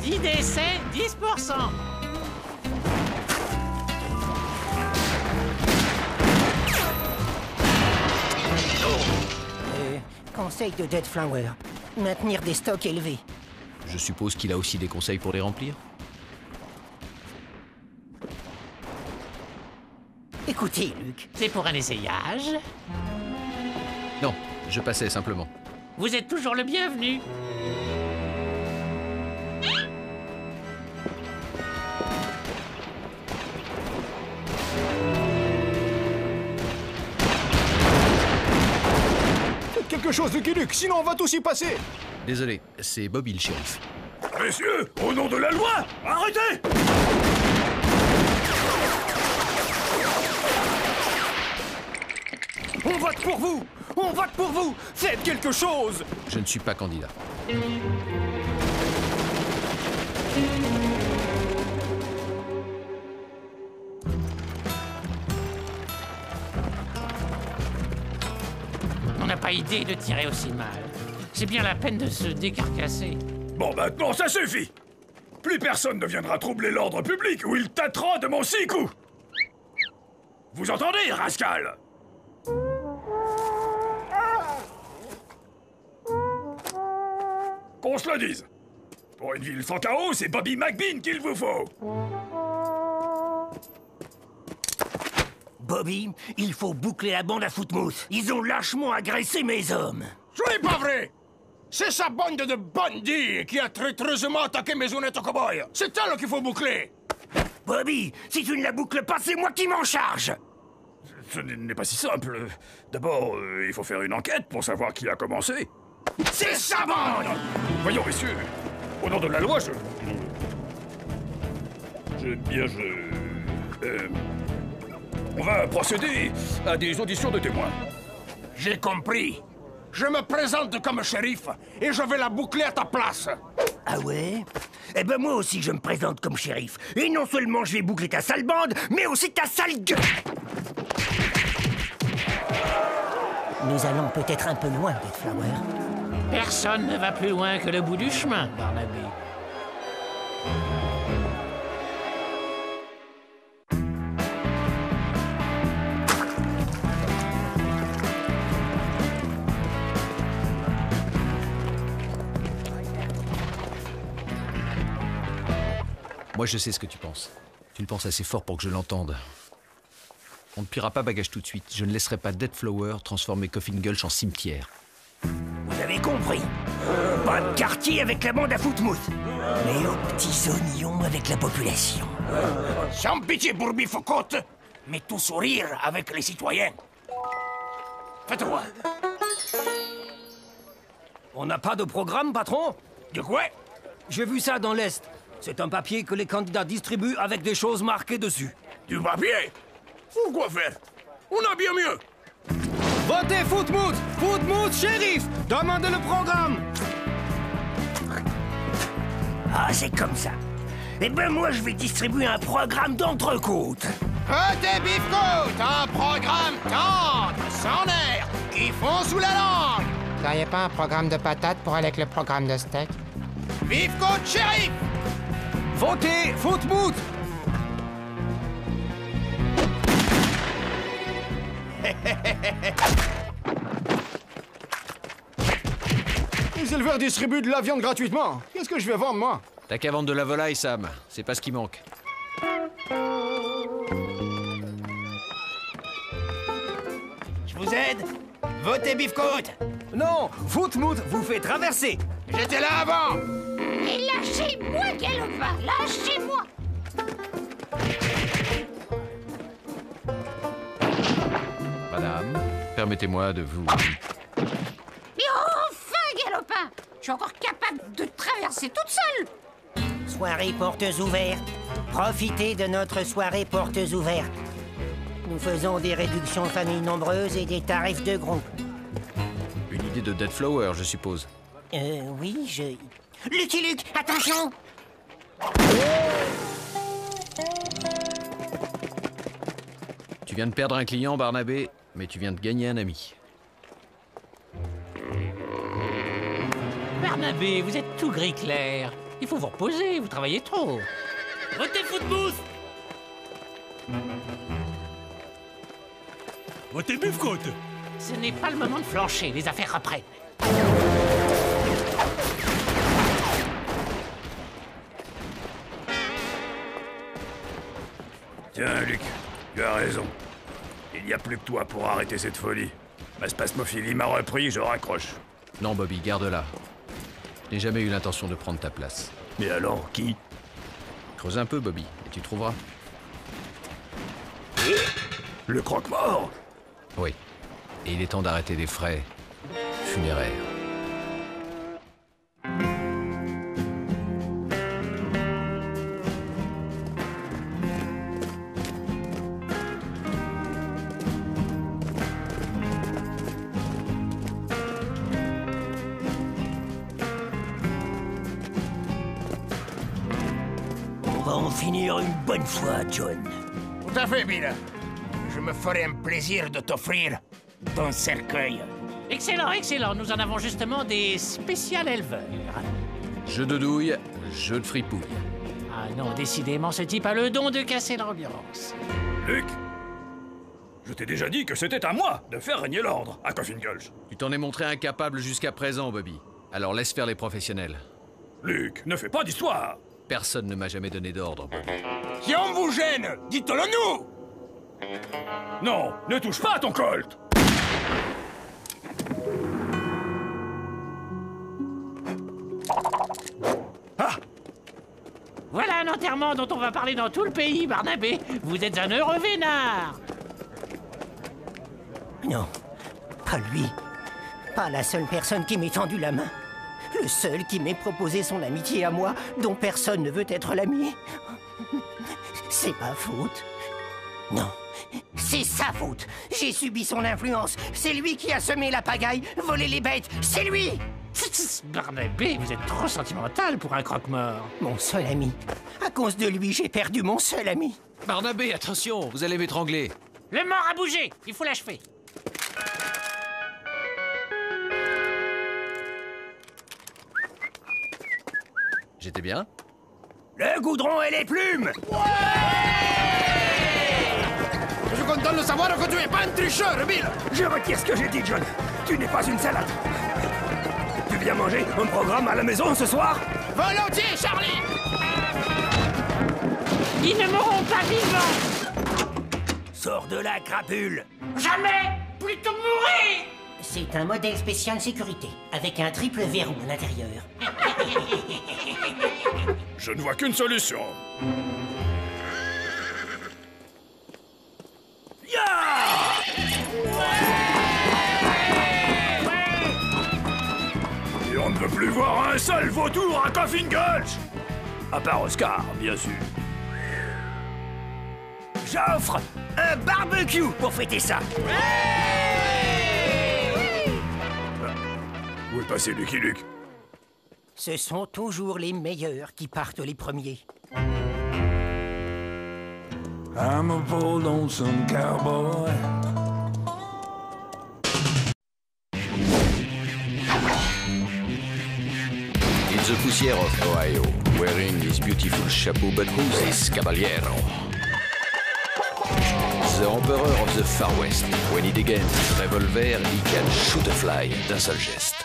10 décès, 10%. Conseil de Dead Flower. Maintenir des stocks élevés. Je suppose qu'il a aussi des conseils pour les remplir. Écoutez, Luc. C'est pour un essayage. Non, je passais simplement. Vous êtes toujours le bienvenu. Faites quelque chose, Lucky Luke, sinon on va tous y passer. Désolé, c'est Bobby le shérif. Messieurs, au nom de la loi, arrêtez! On vote pour vous! On vote pour vous! Faites quelque chose! Je ne suis pas candidat. On n'a pas idée de tirer aussi mal. C'est bien la peine de se décarcasser. Bon, maintenant, ça suffit! Plus personne ne viendra troubler l'ordre public ou il tâtera de mon 6 coups! Vous entendez, rascal? Qu'on se le dise. Pour une ville sans chaos, c'est Bobby McBean qu'il vous faut. Bobby, il faut boucler la bande à Footmouth. Ils ont lâchement agressé mes hommes. Ce n'est pas vrai! C'est sa bande de bandits qui a traîtreusement attaqué mes honnêtes cow-boys. C'est elle qu'il faut boucler. Bobby, si tu ne la boucles pas, c'est moi qui m'en charge. Ce n'est pas si simple. D'abord, il faut faire une enquête pour savoir qui a commencé. C'est sa bande! Voyons, messieurs, au nom de la loi, on va procéder à des auditions de témoins. J'ai compris. Je me présente comme shérif et je vais la boucler à ta place. Ah ouais? Eh ben moi aussi je me présente comme shérif. Et non seulement je vais boucler ta sale bande, mais aussi ta sale gueule. Nous allons peut-être un peu loin, Dead Flower. Personne ne va plus loin que le bout du chemin, Barnabé. Moi, je sais ce que tu penses. Tu le penses assez fort pour que je l'entende. On ne pliera pas bagage tout de suite. Je ne laisserai pas Dead Flower transformer Coffin Gulch en cimetière. Vous avez compris. Pas de quartier avec la bande à Footmouth, mais aux petits oignons avec la population. Sans pitié pour Bifocote, mais tout sourire avec les citoyens. Faites-moi. On n'a pas de programme, patron? De quoi? J'ai vu ça dans l'Est. C'est un papier que les candidats distribuent avec des choses marquées dessus. Du papier? Pourquoi faire? On a bien mieux. Votez Footmouth! Footmouth shérif! Demandez le programme! Ah, c'est comme ça. Eh ben moi, je vais distribuer un programme d'entrecôte. Votez Beefcoat, un programme tendre, sans nerfs, qui fond sous la langue. Vous n'auriez pas un programme de patates pour aller avec le programme de steak? Beefcoat shérif. Votez Footmoot. Les éleveurs distribuent de la viande gratuitement. Qu'est-ce que je vais vendre, moi? T'as qu'à vendre de la volaille, Sam. C'est pas ce qui manque. Je vous aide. Votez Beefcoat. Non, Footmoot vous fait traverser. J'étais là avant. Et lâchez-moi, Galopin, lâchez-moi. Madame, permettez-moi de vous... Mais enfin, Galopin, je suis encore capable de traverser toute seule. Soirée portes ouvertes. Profitez de notre soirée portes ouvertes. Nous faisons des réductions familles nombreuses et des tarifs de groupe. Une idée de Dead Flower, je suppose. Oui, je... Lucky Luke, attention! Tu viens de perdre un client, Barnabé, mais tu viens de gagner un ami. Barnabé, vous êtes tout gris clair. Il faut vous reposer, vous travaillez trop. Votez Footmoot. Votez Beefcoat. Ce n'est pas le moment de flancher, les affaires reprennent. Tiens, Luc, tu as raison. Il n'y a plus que toi pour arrêter cette folie. Ma spasmophilie m'a repris, je raccroche. Non, Bobby, garde-la. Je n'ai jamais eu l'intention de prendre ta place. Mais alors, qui? Creuse un peu, Bobby, et tu trouveras. Le croque-mort? Oui. Et il est temps d'arrêter les frais funéraires. On va en finir une bonne fois, John. Tout à fait, Bill. Je me ferai un plaisir de t'offrir ton cercueil. Excellent, excellent. Nous en avons justement des spécial éleveurs. Jeu de douille, jeu de fripouille. Ah non, décidément, ce type a le don de casser l'ambiance. Luc, je t'ai déjà dit que c'était à moi de faire régner l'ordre à Coffin Gulch. Tu t'en es montré incapable jusqu'à présent, Bobby. Alors laisse faire les professionnels. Luc, ne fais pas d'histoire. Personne ne m'a jamais donné d'ordre, Bobby. Si on vous gêne, dites-le nous. Non, ne touche pas à ton colt. Ah! Voilà un enterrement dont on va parler dans tout le pays, Barnabé. Vous êtes un heureux vénard. Non, pas lui. Pas la seule personne qui m'ait tendu la main. Le seul qui m'ait proposé son amitié à moi, dont personne ne veut être l'ami. C'est ma faute. Non, c'est sa faute. J'ai subi son influence. C'est lui qui a semé la pagaille, volé les bêtes. C'est lui! Barnabé, vous êtes trop sentimental pour un croque-mort. Mon seul ami. À cause de lui, j'ai perdu mon seul ami. Barnabé, attention, vous allez m'étrangler. Le mort a bougé, il faut l'achever. J'étais bien? Le goudron et les plumes. Je suis content de savoir que tu es pas un tricheur, Bill. Je retire ce que j'ai dit, John. Tu n'es pas une salade. Tu viens manger un programme à la maison ce soir? Volontiers, Charlie. Ils ne mourront pas vivants. Sors de la crapule. Jamais. Plutôt mourir. C'est un modèle spécial sécurité, avec un triple verrou à l'intérieur. Je ne vois qu'une solution. Et on ne veut plus voir un seul vautour à Coffin Gulch. À part Oscar, bien sûr. J'offre un barbecue pour fêter ça. Où est passé Lucky Luke? Ce sont toujours les meilleurs qui partent les premiers. I'm a poor lonesome cowboy. In the poussière of Ohio, wearing his beautiful chapeau, but who's this caballero? The Emperor of the Far West. When he degains his revolver, he can shoot a fly d'un seul geste.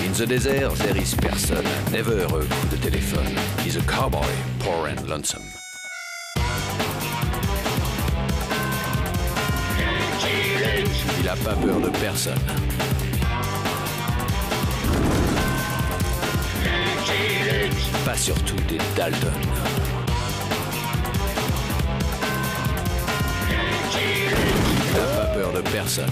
In the desert, there is person, never a coup de téléphone. He's a cowboy, poor and lonesome. Il a pas peur de personne. Pas surtout des Dalton. Il n'a pas peur de personne.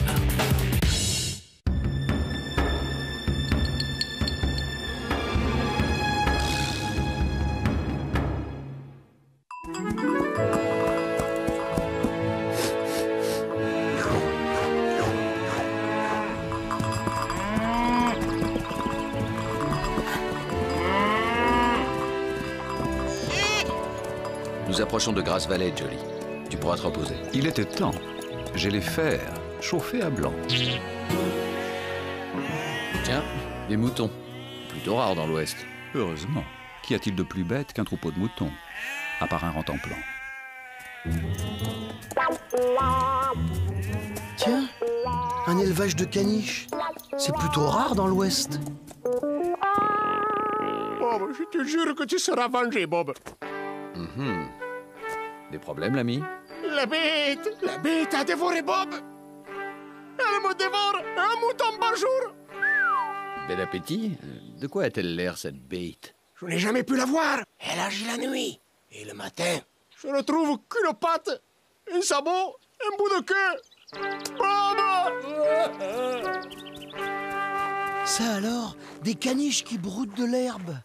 Nous approchons de Grass Valley, Jolly. Tu pourras te reposer. Il était temps. J'ai les fers chauffés à blanc. Tiens, des moutons. Plutôt rares dans l'Ouest. Heureusement. Qu'y a-t-il de plus bête qu'un troupeau de moutons? À part un rentemplant. Tiens, un élevage de caniches. C'est plutôt rare dans l'Ouest. Bob, je te jure que tu seras vengé, Bob. Des problèmes, l'ami? La bête a dévoré Bob. Elle me dévore un mouton par jour. Bel appétit. De quoi a-t-elle l'air, cette bête? Je n'ai jamais pu la voir. Elle agit la nuit. Et le matin, je ne trouve qu'une patte, un sabot, un bout de queue. Bob! Ça alors, des caniches qui broutent de l'herbe.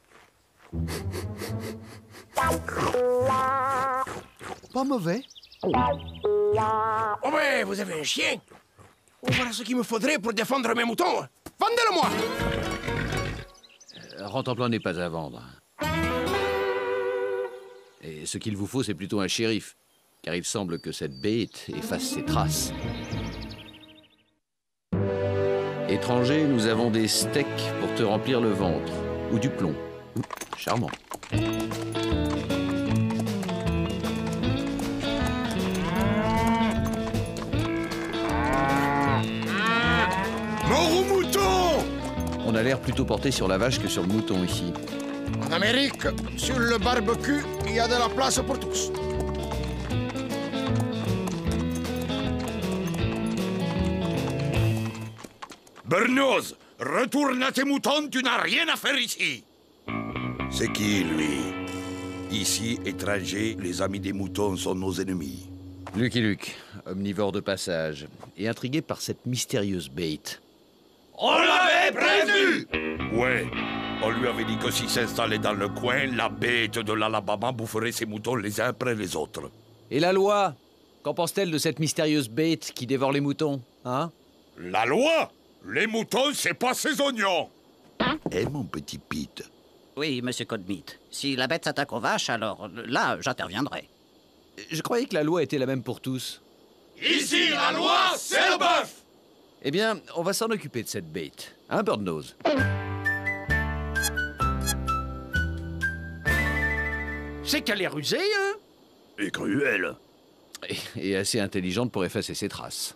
Pas mauvais. Oh mais vous avez un chien. Voilà ce qu'il me faudrait pour défendre mes moutons. Vendez-le-moi. Rentemplant n'est pas à vendre. Et ce qu'il vous faut, c'est plutôt un shérif. Car il semble que cette bête efface ses traces. Étranger, nous avons des steaks pour te remplir le ventre. Ou du plomb. Charmant. Mort au mouton! On a l'air plutôt porté sur la vache que sur le mouton ici. En Amérique, sur le barbecue, il y a de la place pour tous. Bernoz, retourne à tes moutons, tu n'as rien à faire ici. C'est qui, lui? Ici, étrangers, les amis des moutons sont nos ennemis. Lucky Luke, omnivore de passage, et intrigué par cette mystérieuse bête. On l'avait prévenu! Ouais, on lui avait dit que s'il s'installait dans le coin, la bête de l'Alabama boufferait ses moutons les uns après les autres. Et la loi? Qu'en pense-t-elle de cette mystérieuse bête qui dévore les moutons, hein? La loi? Les moutons, c'est pas ses oignons! Eh, mon petit Pete? Oui, monsieur Codmeat. Si la bête s'attaque aux vaches, alors là, j'interviendrai. Je croyais que la loi était la même pour tous. Ici, la loi, c'est le bœuf! Eh bien, on va s'en occuper de cette bête. Hein, Birdnose? C'est qu'elle est rusée, hein? Et cruelle. Et assez intelligente pour effacer ses traces.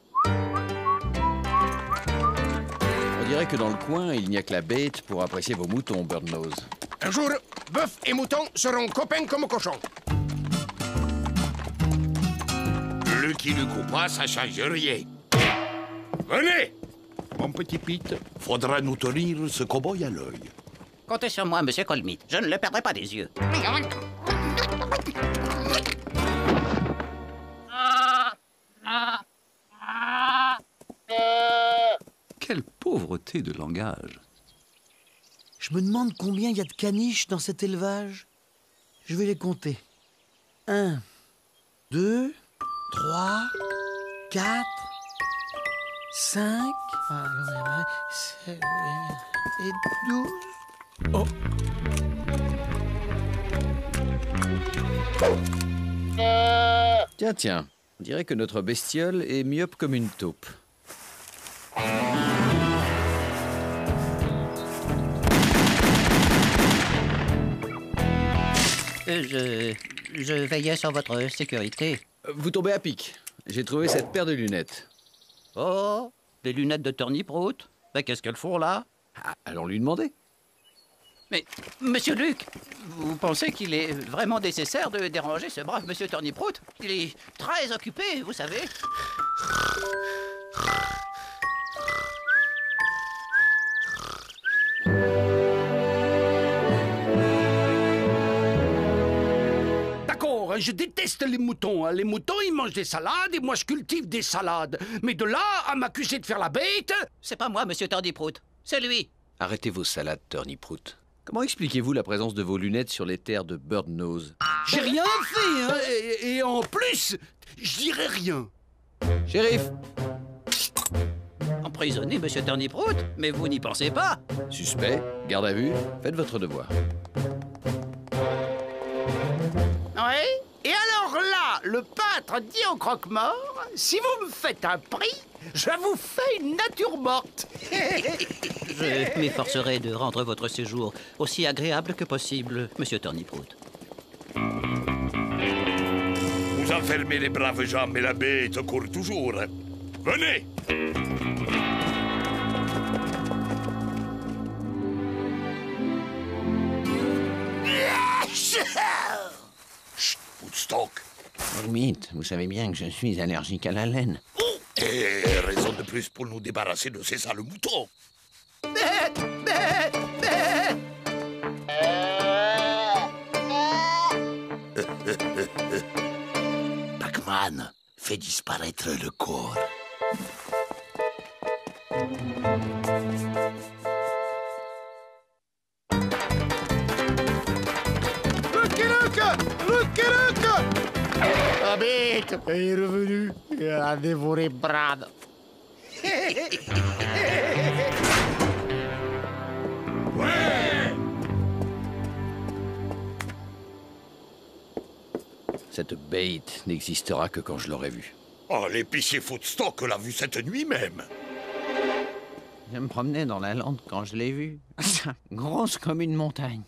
On dirait que dans le coin, il n'y a que la bête pour apprécier vos moutons, Birdnose. Un jour, bœuf et mouton seront copains comme cochons. Lucky Luke ou pas, ça change rien. Venez! Mon petit Pete, faudra nous tenir ce cow-boy à l'œil. Comptez sur moi, monsieur Colmeat. Je ne le perdrai pas des yeux. Quelle pauvreté de langage. Je me demande combien il y a de caniches dans cet élevage. Je vais les compter. 1, 2, 3, 4, 5, 7 et 12. Oh! Tiens, tiens, on dirait que notre bestiole est myope comme une taupe. Je veillais sur votre sécurité. Vous tombez à pic. J'ai trouvé cette paire de lunettes. Oh, des lunettes de Turniprout? Ben, qu'est-ce qu'elles font là? Ah, allons lui demander. Mais, monsieur Luc, vous pensez qu'il est vraiment nécessaire de déranger ce brave monsieur Turniprout? Il est très occupé, vous savez. D'accord, je déteste les moutons. Les moutons, ils mangent des salades et moi, je cultive des salades. Mais de là à m'accuser de faire la bête... C'est pas moi, monsieur Turniprout. C'est lui. Arrêtez vos salades, Turniprout. Comment expliquez-vous la présence de vos lunettes sur les terres de Birdnose? J'ai rien fait, hein, et en plus, je dirais rien. Shérif! Emprisonné, monsieur Turniprout? Mais vous n'y pensez pas? Suspect, garde à vue, faites votre devoir. Oui? Et alors là, le peintre dit au croque-mort, si vous me faites un prix, je vous fais une nature morte. Je m'efforcerai de rendre votre séjour aussi agréable que possible, monsieur Turniprout. Vous enfermez les braves gens, mais la bête court toujours. Venez! Chut, Woodstock. Mythe, vous savez bien que je suis allergique à la laine. Et raison de plus pour nous débarrasser de ces sales moutons. Pac-Man, fais disparaître le corps. Lucky Luke! Lucky Luke! La bête est revenue et a dévoré Brad. Cette bête n'existera que quand je l'aurai vue. Oh, l'épicier Footstock l'a vu cette nuit même. Je me promenais dans la lande quand je l'ai vue. Grosse comme une montagne.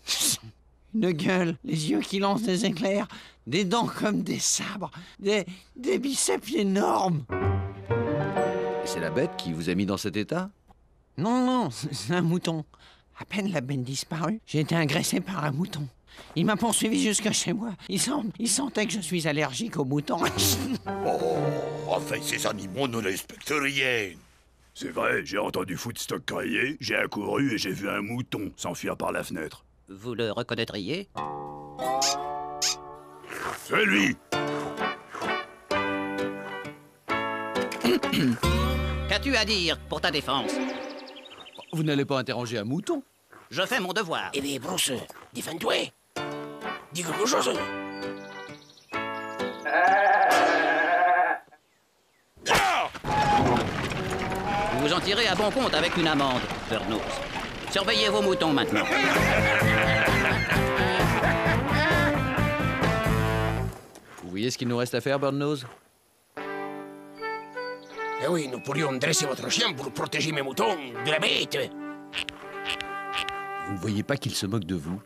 Une gueule, les yeux qui lancent des éclairs, des dents comme des sabres, des biceps énormes. Et c'est la bête qui vous a mis dans cet état? Non, non, c'est un mouton. À peine la bête disparue, j'ai été agressé par un mouton. Il m'a poursuivi jusque chez moi. Il sentait que je suis allergique aux moutons. Oh, enfin, ces animaux ne respectent rien. C'est vrai, j'ai entendu Footstock crier, j'ai accouru et j'ai vu un mouton s'enfuir par la fenêtre. Vous le reconnaîtriez? C'est lui! Qu'as-tu à dire pour ta défense? Vous n'allez pas interroger un mouton? Je fais mon devoir. Eh bien, Bruce, défends-toi. Dis quelque chose. Vous vous en tirez à bon compte avec une amende, Birdnose. Surveillez vos moutons maintenant. Vous voyez ce qu'il nous reste à faire, Birdnose? Eh oui, nous pourrions dresser votre chien pour protéger mes moutons de la bête. Vous ne voyez pas qu'il se moque de vous?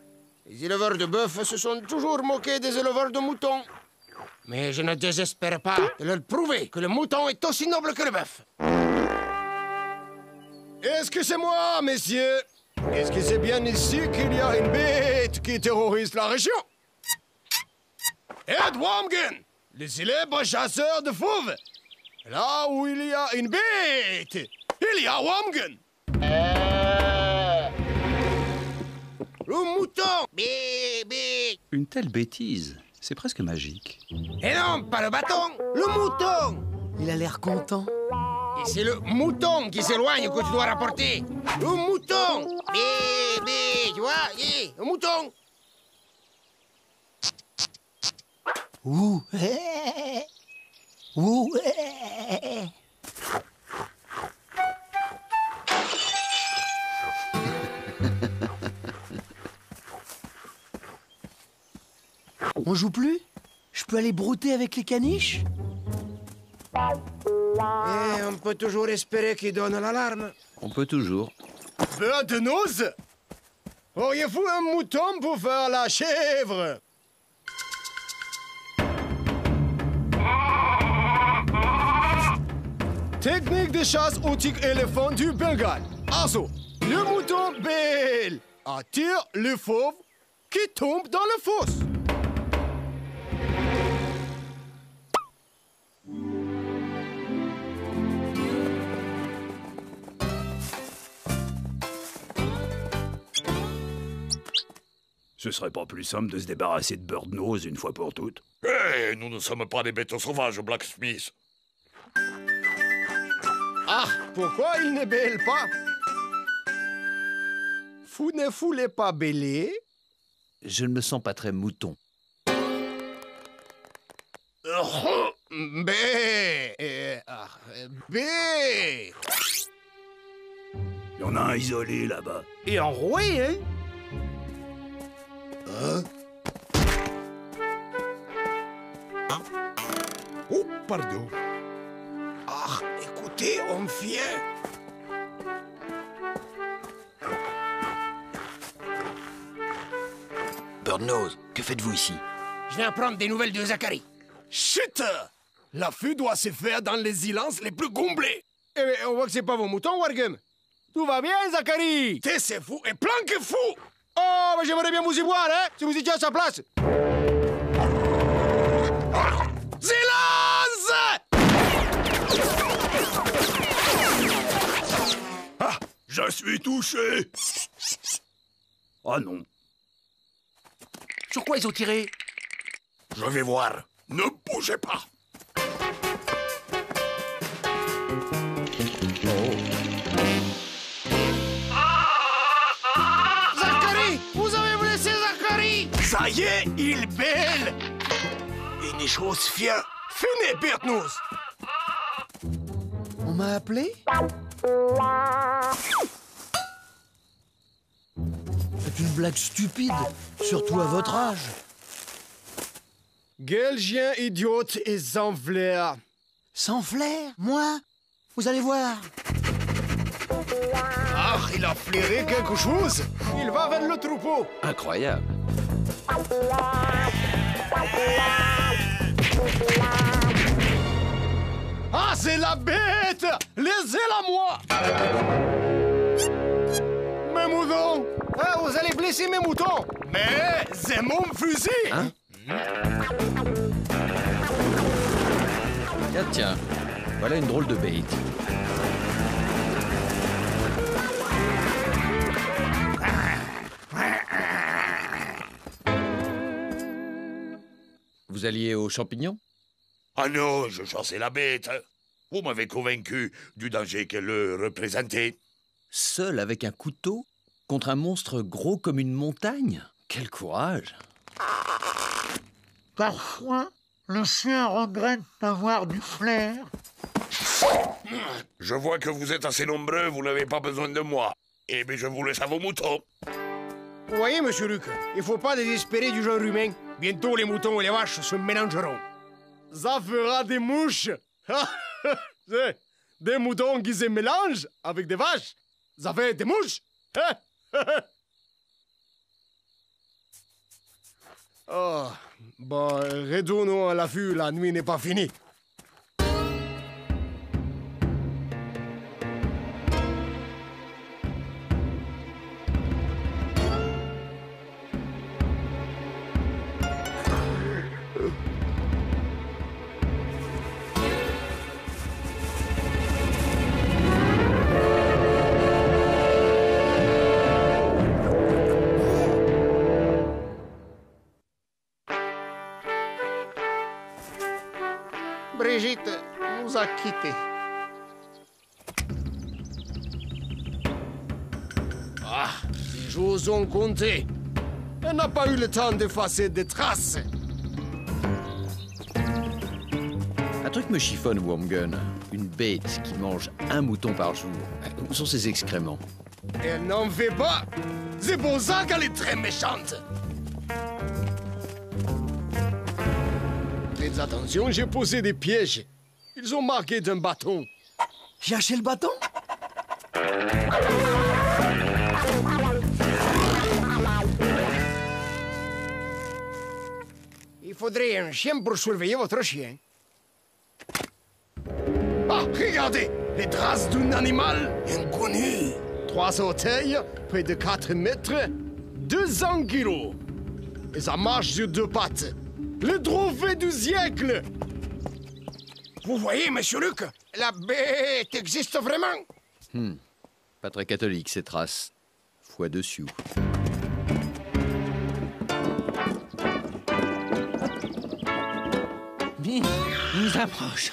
Les éleveurs de bœufs se sont toujours moqués des éleveurs de moutons. Mais je ne désespère pas de leur prouver que le mouton est aussi noble que le bœuf. Est-ce que c'est moi, messieurs? Est-ce que c'est bien ici qu'il y a une bête qui terrorise la région? Ed Wamgen, le célèbre chasseur de fauves. Là où il y a une bête, il y a Wamgen. Le mouton! Bébé! Une telle bêtise, c'est presque magique. Et non, pas le bâton! Le mouton! Il a l'air content. Et c'est le mouton qui s'éloigne que tu dois rapporter. Le mouton! Bébé! Tu vois? Le mouton! Ouh! Ouh! On joue plus? Je peux aller brouter avec les caniches? Et on peut toujours espérer qu'il donne l'alarme. On peut toujours. Beurre-de-noz? Auriez-vous un mouton pour faire la chèvre? Technique de chasse au tigre éléphant du Bengale. Also, le mouton belle attire le fauve qui tombe dans la fosse. Ce serait pas plus simple de se débarrasser de Bird-Nose une fois pour toutes? Eh, nous ne sommes pas des bêtes sauvages, Blacksmith. Ah, pourquoi il ne bêle pas? Vous ne voulez pas bêler? Je ne me sens pas très mouton. Bé! Bé! Il y en a un isolé là-bas. Et enroué, hein? Oh, pardon. Ah, écoutez, on vient. Bird-Nose, que faites-vous ici? Je viens prendre des nouvelles de Zachary. Chut! L'affût doit se faire dans les silences les plus comblés. Eh bien, on voit que c'est pas vos moutons, Wargame. Tout va bien, Zachary? Taisez-vous et planquez-vous! Oh, mais j'aimerais bien vous y voir, hein, si vous étiez à sa place. Silence! Ah, je suis touché. Ah non. Sur quoi ils ont tiré? Je vais voir. Ne bougez pas. Zachary! Vous avez blessé Zachary! Ça y est, il bêle! Une chose vient. Venez, Bird-Nose! On m'a appelé? C'est une blague stupide, surtout à votre âge. Quel chien idiote et sans flair! Sans flair? Moi? Vous allez voir. Ah, il a flairé quelque chose! Il va vers le troupeau! Incroyable. Ah, c'est la bête! Laissez-la moi! Mes moutons! Ah, vous allez blesser mes moutons! Mais c'est mon fusil! Hein? Tiens, voilà une drôle de bait. Vous alliez aux champignons? Ah non, je chassais la bête. Vous m'avez convaincu du danger qu'elle représentait. Seul avec un couteau contre un monstre gros comme une montagne? Quel courage! Parfois, le chien regrette d'avoir du flair. Je vois que vous êtes assez nombreux, vous n'avez pas besoin de moi. Eh bien, je vous laisse à vos moutons. Vous voyez, monsieur Luc, il faut pas désespérer du genre humain. Bientôt, les moutons et les vaches se mélangeront. Ça fera des mouches. Des moutons qui se mélangent avec des vaches. Ça fait des mouches. Oh, bon, retournons à l'affût, la nuit n'est pas finie. Brigitte nous a quittés. Ah, les jours ont compté. Elle n'a pas eu le temps d'effacer des traces. Un truc me chiffonne, Wormgun. Une bête qui mange un mouton par jour. Où sont ses excréments? Elle n'en fait pas. C'est pour ça qu'elle est très méchante. Faites attention, j'ai posé des pièges. Ils ont marqué d'un bâton. J'ai haché le bâton? Il faudrait un chien pour surveiller votre chien. Ah, regardez! Les traces d'un animal inconnu. 3 orteils, près de 4 mètres, 200 kilos. Et ça marche sur 2 pattes. Le trophée du siècle! Vous voyez, monsieur Luc, la bête existe vraiment? Pas très catholique, ces traces. Foi dessus. Mais, nous approche.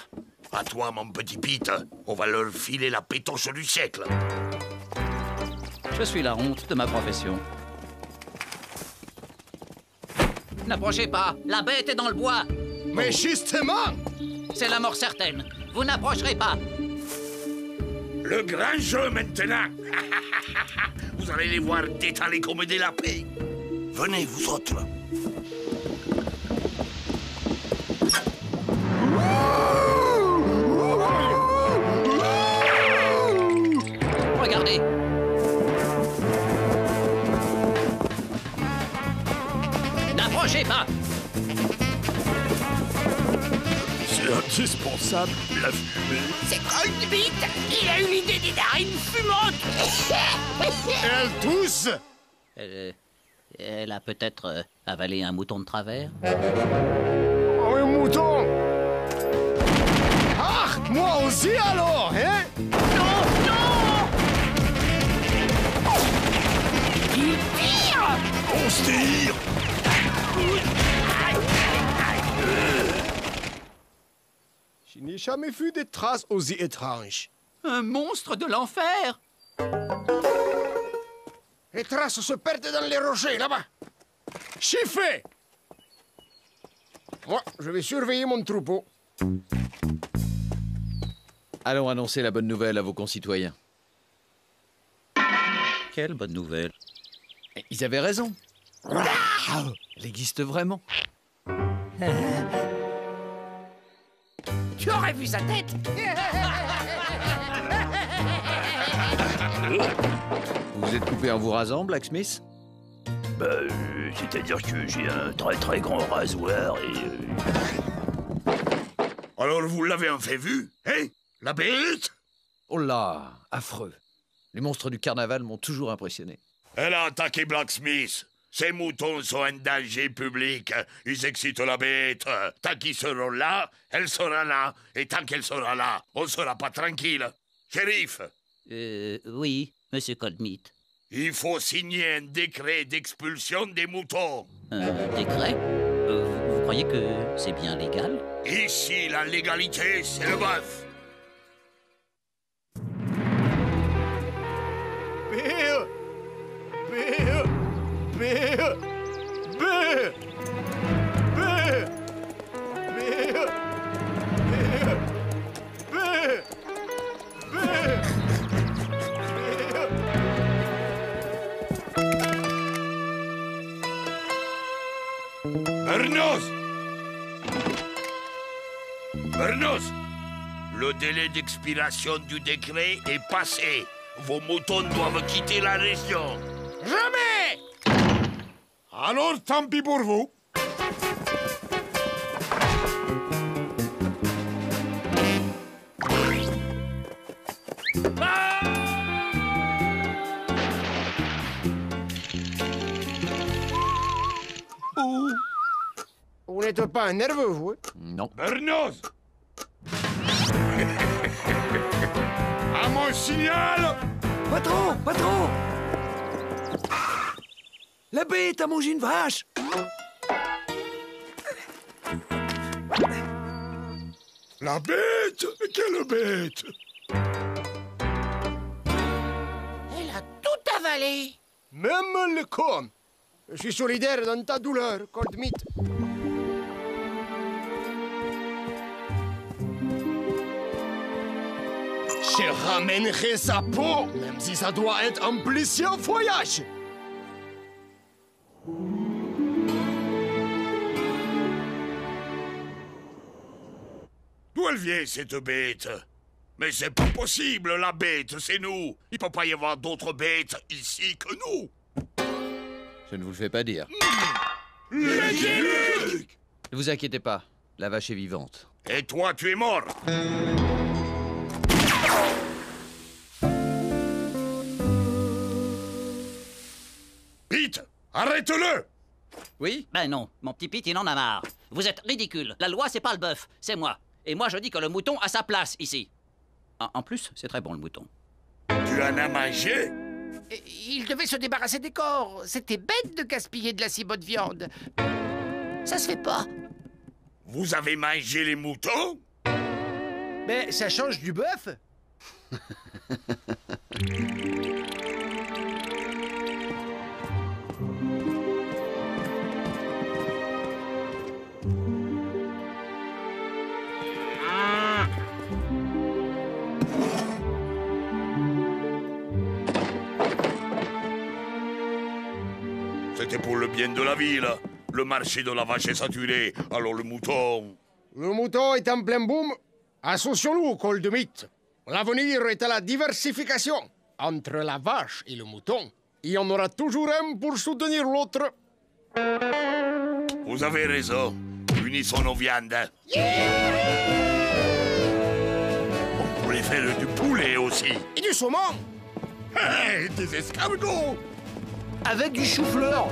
À toi, mon petit Pete. On va leur filer la pétoche du siècle. Je suis la honte de ma profession. N'approchez pas, la bête est dans le bois. Mais justement! C'est la mort certaine. Vous n'approcherez pas. Le grand jeu maintenant. Vous allez les voir détaler comme des lapins. Venez, vous autres. Regardez. N'approchez pas. C'est indispensable. C'est Coldbeat. Il a eu l'idée des narines fumantes. Elle tousse. Elle a peut-être avalé un mouton de travers. Oh, un mouton! Ah! Moi aussi alors, hein? Non, non! Il tire! On se tire! Je n'ai jamais vu des traces aussi étranges. Un monstre de l'enfer! Les traces se perdent dans les rochers, là-bas. Chiffé! Moi, je vais surveiller mon troupeau. Allons annoncer la bonne nouvelle à vos concitoyens. Quelle bonne nouvelle. Ils avaient raison. Elle existe vraiment. Tu aurais vu sa tête. Vous êtes coupé en vous rasant, Blacksmith? C'est-à-dire que j'ai un très grand rasoir et... Alors vous l'avez enfin vu, hein? La bête? Oh là, affreux. Les monstres du carnaval m'ont toujours impressionné. Elle a attaqué Blacksmith. Ces moutons sont un danger public. Ils excitent la bête. Tant qu'ils seront là, elle sera là. Et tant qu'elle sera là, on sera pas tranquille. Shérif? Oui, monsieur Coldmeat. Il faut signer un décret d'expulsion des moutons. Un décret? Vous croyez que c'est bien légal? Ici, la légalité, c'est le bœuf. Bill! Bill! Bill! Bill! Bill! Bill! Bill! Bill! Bill! Bernos! Bernos! Le délai d'expiration du décret est passé. Vos moutons doivent quitter la région. Jamais! Alors, tant pis pour vous. Vous n'êtes pas nerveux, vous? Hein? Non. Bernos! À mon signal! Patron! Patron! La bête a mangé une vache! La bête? Quelle bête? Elle a tout avalé. Même le corps. Je suis solidaire dans ta douleur, Coldmeat. Je ramènerai sa peau, même si ça doit être un plusieurs voyages. D'où elle vient, cette bête? Mais c'est pas possible, la bête, c'est nous. Il peut pas y avoir d'autres bêtes ici que nous. Je ne vous le fais pas dire. Ne vous inquiétez pas, la vache est vivante. Et toi, tu es mort. Pete, arrête-le! Oui? Ben non, mon petit Pete, il en a marre. Vous êtes ridicule. La loi, c'est pas le bœuf, c'est moi. Et moi, je dis que le mouton a sa place ici. En plus, c'est très bon, le mouton. Tu en as mangé? Il devait se débarrasser des corps. C'était bête de gaspiller de la si bonne viande. Ça se fait pas. Vous avez mangé les moutons? Mais ça change du bœuf. C'était pour le bien de la ville. Le marché de la vache est saturé, alors le mouton... Le mouton est en plein boom. Associons-nous, col de mythe. L'avenir est à la diversification. Entre la vache et le mouton, il y en aura toujours un pour soutenir l'autre. Vous avez raison. Unissons nos viandes. On pourrait faire du poulet aussi. Et du saumon. Hey, des escargots. Avec du chou-fleur.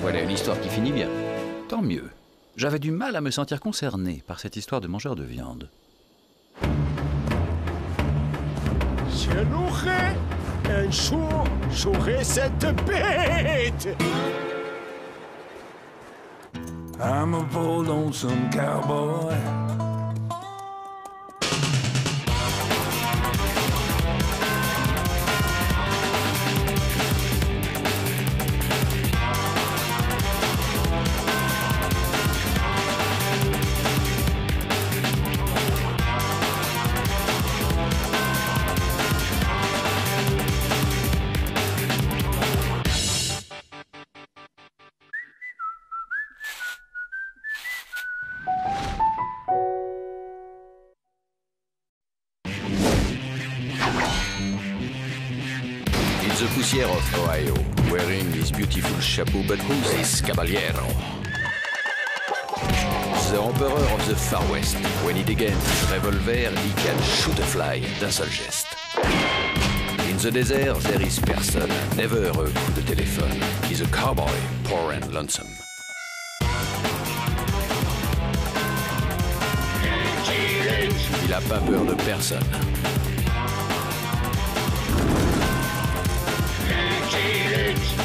Voilà une histoire qui finit bien. Tant mieux. J'avais du mal à me sentir concerné par cette histoire de mangeur de viande. Je l'aurai. Un jour, j'aurai cette bête. I'm a poor lonesome cowboy. The poussière of Ohio, wearing his beautiful chapeau, but who's this caballero? The Emperor of the Far West. When he degains his revolver, he can shoot a fly d'un seul geste. In the desert, there is person, never a coup de téléphone. He's a cowboy, poor and lonesome. Il a pas peur de personne.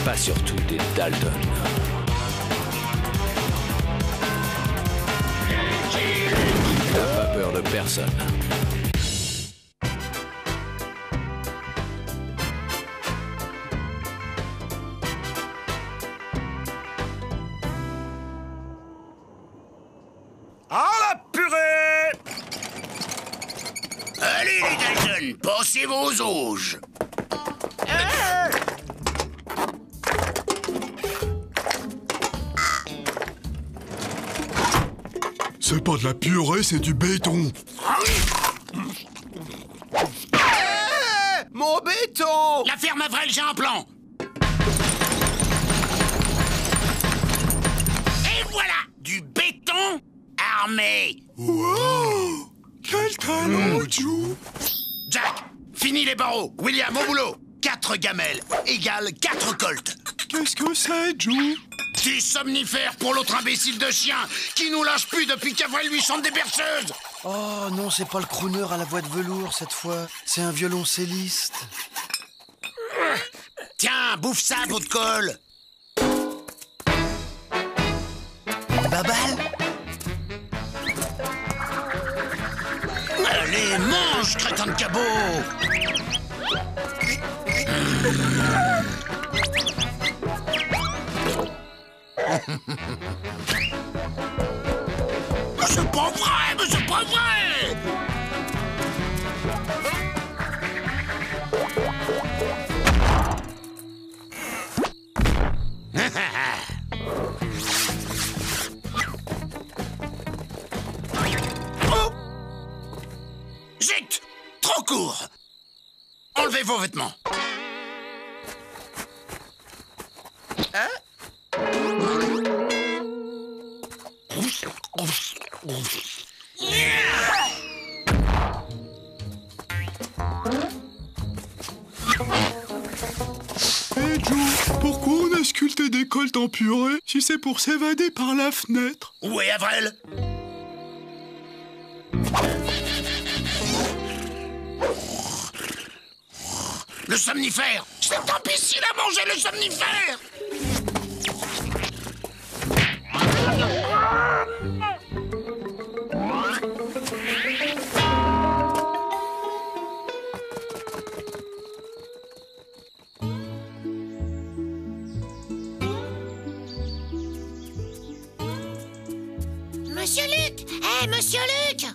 Pas surtout des Dalton. Il n'a pas peur de personne. À la purée! Allez, les Dalton, passez vos auges. C'est pas de la purée, c'est du béton. Mon béton! La ferme Avril, j'ai un plan. Et voilà, du béton armé. Wow! Quel talent, Joe! Jack, finis les barreaux. William, au boulot. 4 gamelles égale 4 colts. Qu'est-ce que c'est, Joe? Des somnifères pour l'autre imbécile de chien qui nous lâche plus depuis qu'Avril lui chante des berceuses. Oh non, c'est pas le crooner à la voix de velours cette fois. C'est un violoncelliste. Tiens, bouffe ça, bout de colle. Babal? Allez, mange, crétin de cabot. C'est pas vrai, mais c'est pas vrai. vos vêtements. Hey Joe, pourquoi on a sculpté des colts en purée si c'est pour s'évader par la fenêtre? Où est Avril? Le somnifère! C'est imbécile à manger le somnifère! Monsieur Luc! Hé, Monsieur Luc!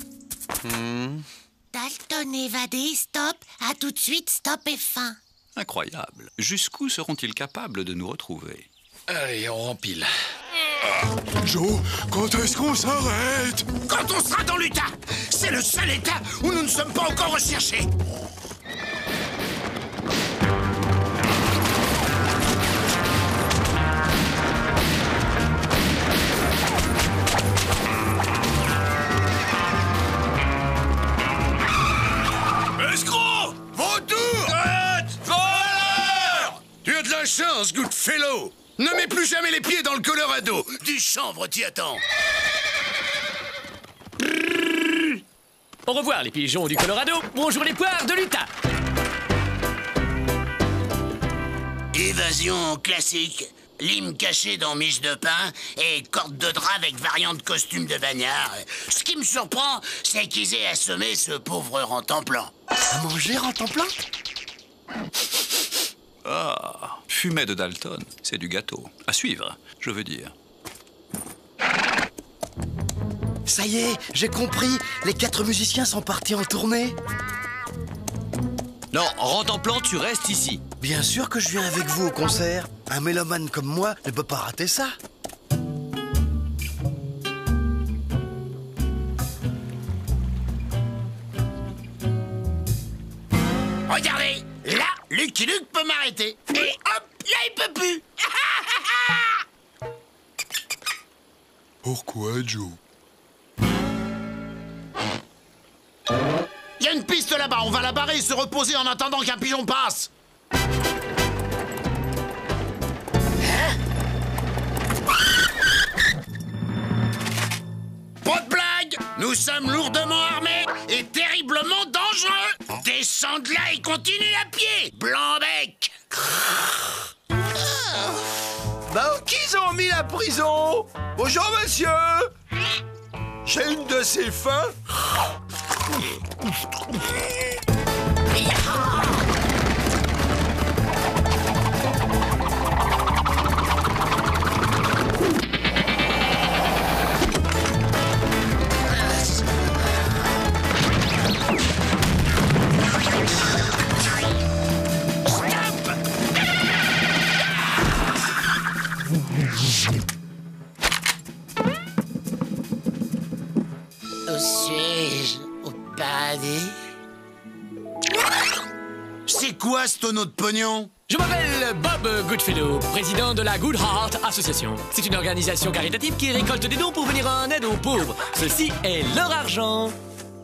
Dalton évadé, stop. À tout de suite, stop et fin. Incroyable. Jusqu'où seront-ils capables de nous retrouver? Allez, on rempile. Joe, quand est-ce qu'on s'arrête? Quand on sera dans l'Utah! C'est le seul État où nous ne sommes pas encore recherchés! Escroc! Vautour! Voleur! Tu as de la chance, Goodfellow! Ne mets plus jamais les pieds dans le Colorado! Du chanvre t'y attend! Au revoir les pigeons du Colorado, bonjour les poires de l'Utah. Évasion classique. Lime caché dans miche de pain et corde de drap avec variante costume de bagnard. Ce qui me surprend, c'est qu'ils aient assommé ce pauvre rentemplant. À manger rentemplant? Ah, fumet de Dalton, c'est du gâteau. À suivre, je veux dire. Ça y est, j'ai compris. Les 4 musiciens sont partis en tournée. Non, Rentemplant, tu restes ici. Bien sûr que je viens avec vous au concert. Un mélomane comme moi ne peut pas rater ça. Regardez, là, Lucky Luke peut m'arrêter. Et hop, là, il peut plus. Pourquoi, Joe? Il y a une piste là-bas, on va la barrer et se reposer en attendant qu'un pigeon passe. Pas de blague, nous sommes lourdement armés et terriblement dangereux. Descends de là et continue à pied, Blanc-bec. Bah, qui ils ont mis la prison? Bonjour, monsieur. J'ai une de ces fins. Où suis-je au paradis? C'est quoi ce tonneau de pognon? Je m'appelle Bob Goodfellow, président de la Good Heart Association. C'est une organisation caritative qui récolte des dons pour venir en aide aux pauvres. Ceci est leur argent.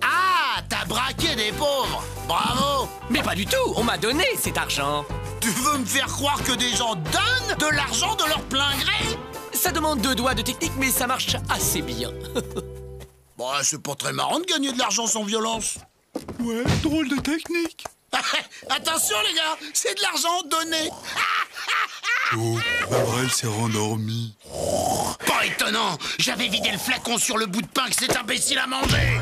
Ah, t'as braqué des pauvres. Bravo. Mais pas du tout, on m'a donné cet argent. Tu veux me faire croire que des gens donnent de l'argent de leur plein gré? Ça demande 2 doigts de technique, mais ça marche assez bien. Bon, c'est pas très marrant de gagner de l'argent sans violence. Ouais, drôle de technique. Attention les gars, c'est de l'argent donné. Oh, Avril s'est rendormi. Pas étonnant, j'avais vidé le flacon sur le bout de pain que cet imbécile a mangé.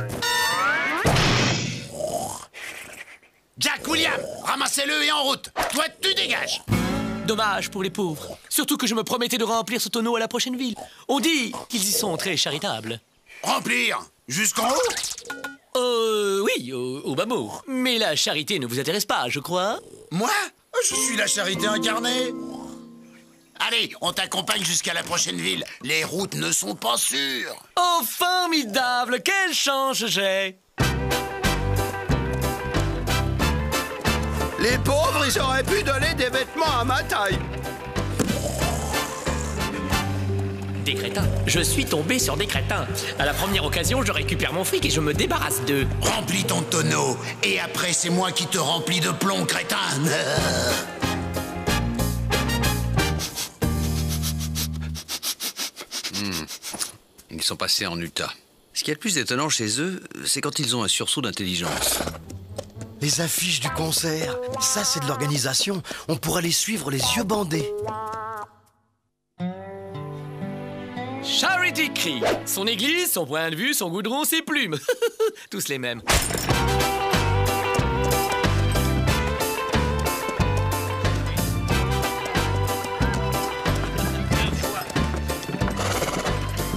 Jack, William, ramassez-le et en route. Toi, tu dégages. Dommage pour les pauvres. Surtout que je me promettais de remplir ce tonneau à la prochaine ville. On dit qu'ils y sont très charitables. Remplir? Jusqu'en haut? Oui, au bas mot. Mais la charité ne vous intéresse pas, je crois. Moi? Je suis la charité incarnée. Allez, on t'accompagne jusqu'à la prochaine ville. Les routes ne sont pas sûres. Oh, formidable! Quelle chance j'ai! Les pauvres, ils auraient pu donner des vêtements à ma taille. Des crétins. Je suis tombé sur des crétins. À la première occasion, je récupère mon fric et je me débarrasse d'eux. Remplis ton tonneau, et après c'est moi qui te remplis de plomb, crétin. Ils sont passés en Utah. Ce qu'il y a de plus étonnant chez eux, c'est quand ils ont un sursaut d'intelligence. Les affiches du concert, ça c'est de l'organisation. On pourra les suivre les yeux bandés. Charity Creek. Son église, son point de vue, son goudron, ses plumes. Tous les mêmes.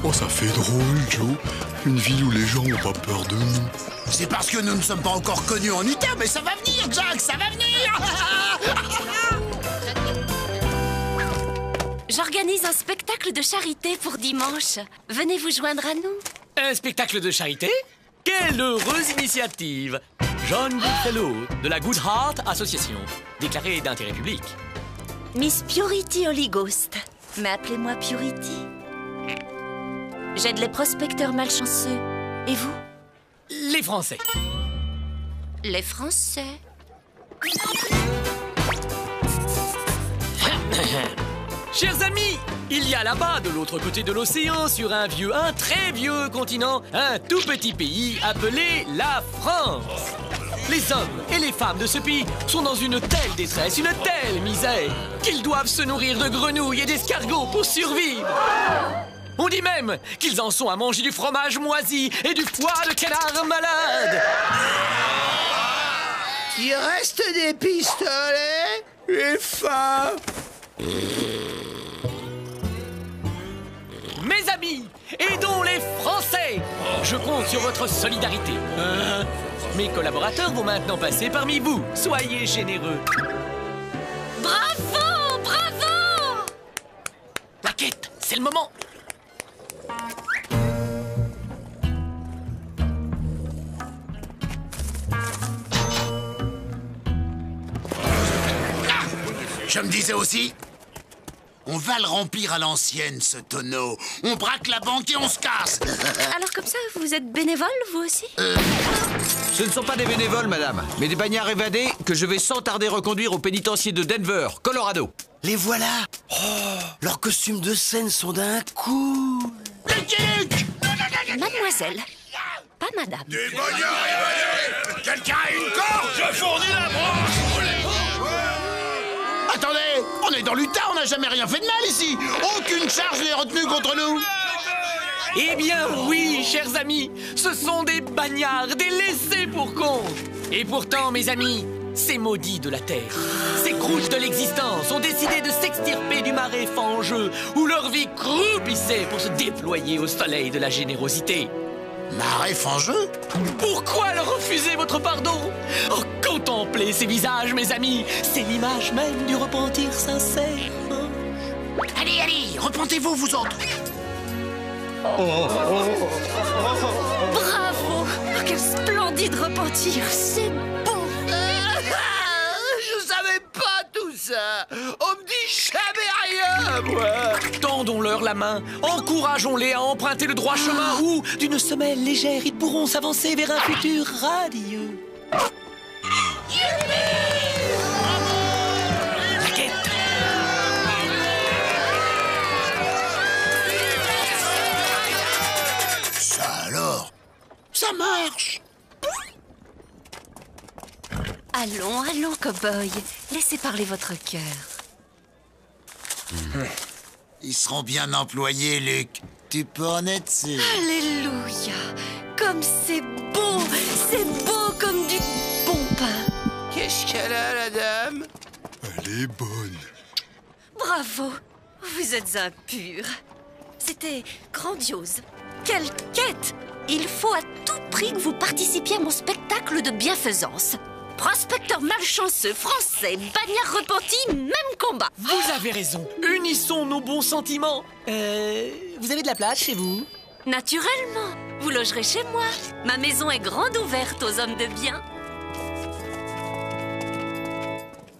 Oh, ça fait drôle, Joe. Une ville où les gens n'ont pas peur de nous. C'est parce que nous ne sommes pas encore connus en Utah, mais ça va venir, Jack, ça va venir. J'organise un spectacle de charité pour dimanche. Venez vous joindre à nous. Un spectacle de charité? Quelle heureuse initiative! John Goodfellow, de la Good Heart Association, déclaré d'intérêt public. Miss Purity Holy Ghost. Mais appelez-moi Purity. J'aide les prospecteurs malchanceux. Et vous? Les Français. Les Français. Chers amis, il y a là-bas, de l'autre côté de l'océan, sur un très vieux continent, un tout petit pays appelé la France. Les hommes et les femmes de ce pays sont dans une telle détresse, une telle misère, qu'ils doivent se nourrir de grenouilles et d'escargots pour survivre. On dit même qu'ils en sont à manger du fromage moisi et du foie de canard malade. Il reste des pistolets? J'ai faim. Mes amis, aidons les Français. Je compte sur votre solidarité. Mes collaborateurs vont maintenant passer parmi vous. Soyez généreux. Bravo, bravo! Plaquette, c'est le moment. Je me disais aussi, on va le remplir à l'ancienne, ce tonneau. On braque la banque et on se casse. Alors comme ça, vous êtes bénévole, vous aussi? Ce ne sont pas des bénévoles, madame, mais des bagnards évadés que je vais sans tarder reconduire au pénitencier de Denver, Colorado. Les voilà. Oh, leurs costumes de scène sont d'un coup. Mademoiselle, pas madame. Des bagnards évadés. Quelqu'un a une corde? Je fournis la branche. Attendez, on est dans l'Utah, on n'a jamais rien fait de mal ici. Aucune charge n'est retenue contre nous. Eh bien oui, chers amis, ce sont des bagnards, des laissés pour compte. Et pourtant, mes amis, ces maudits de la terre, ces croûtes de l'existence ont décidé de s'extirper du marais fangeux où leur vie croupissait pour se déployer au soleil de la générosité. Marais fangeux? Pourquoi leur refuser votre pardon? Oh, contemplez ces visages, mes amis, c'est l'image même du repentir sincère. Allez, allez, repentez-vous, vous autres. Bravo! Quel splendide repentir! C'est beau! Je savais pas tout ça. On me dit jamais rien, moi. Tendons-leur la main, encourageons-les à emprunter le droit chemin où, d'une semelle légère, ils pourront s'avancer vers un futur radieux. Ça alors? Ça marche! Allons, allons, cow-boy. Laissez parler votre cœur. Ils seront bien employés, Luc. Tu peux en être sûr. Alléluia! Comme c'est beau! C'est beau comme du bon pain! Qu'est-ce qu'elle a, la dame? Elle est bonne. Bravo! Vous êtes un pur. C'était grandiose. Quelle quête! Il faut à tout prix que vous participiez à mon spectacle de bienfaisance. Prospecteur malchanceux, français, bagnard repenti, même combat. Vous avez raison. Unissons nos bons sentiments. Vous avez de la place chez vous? Naturellement. Vous logerez chez moi. Ma maison est grande ouverte aux hommes de bien.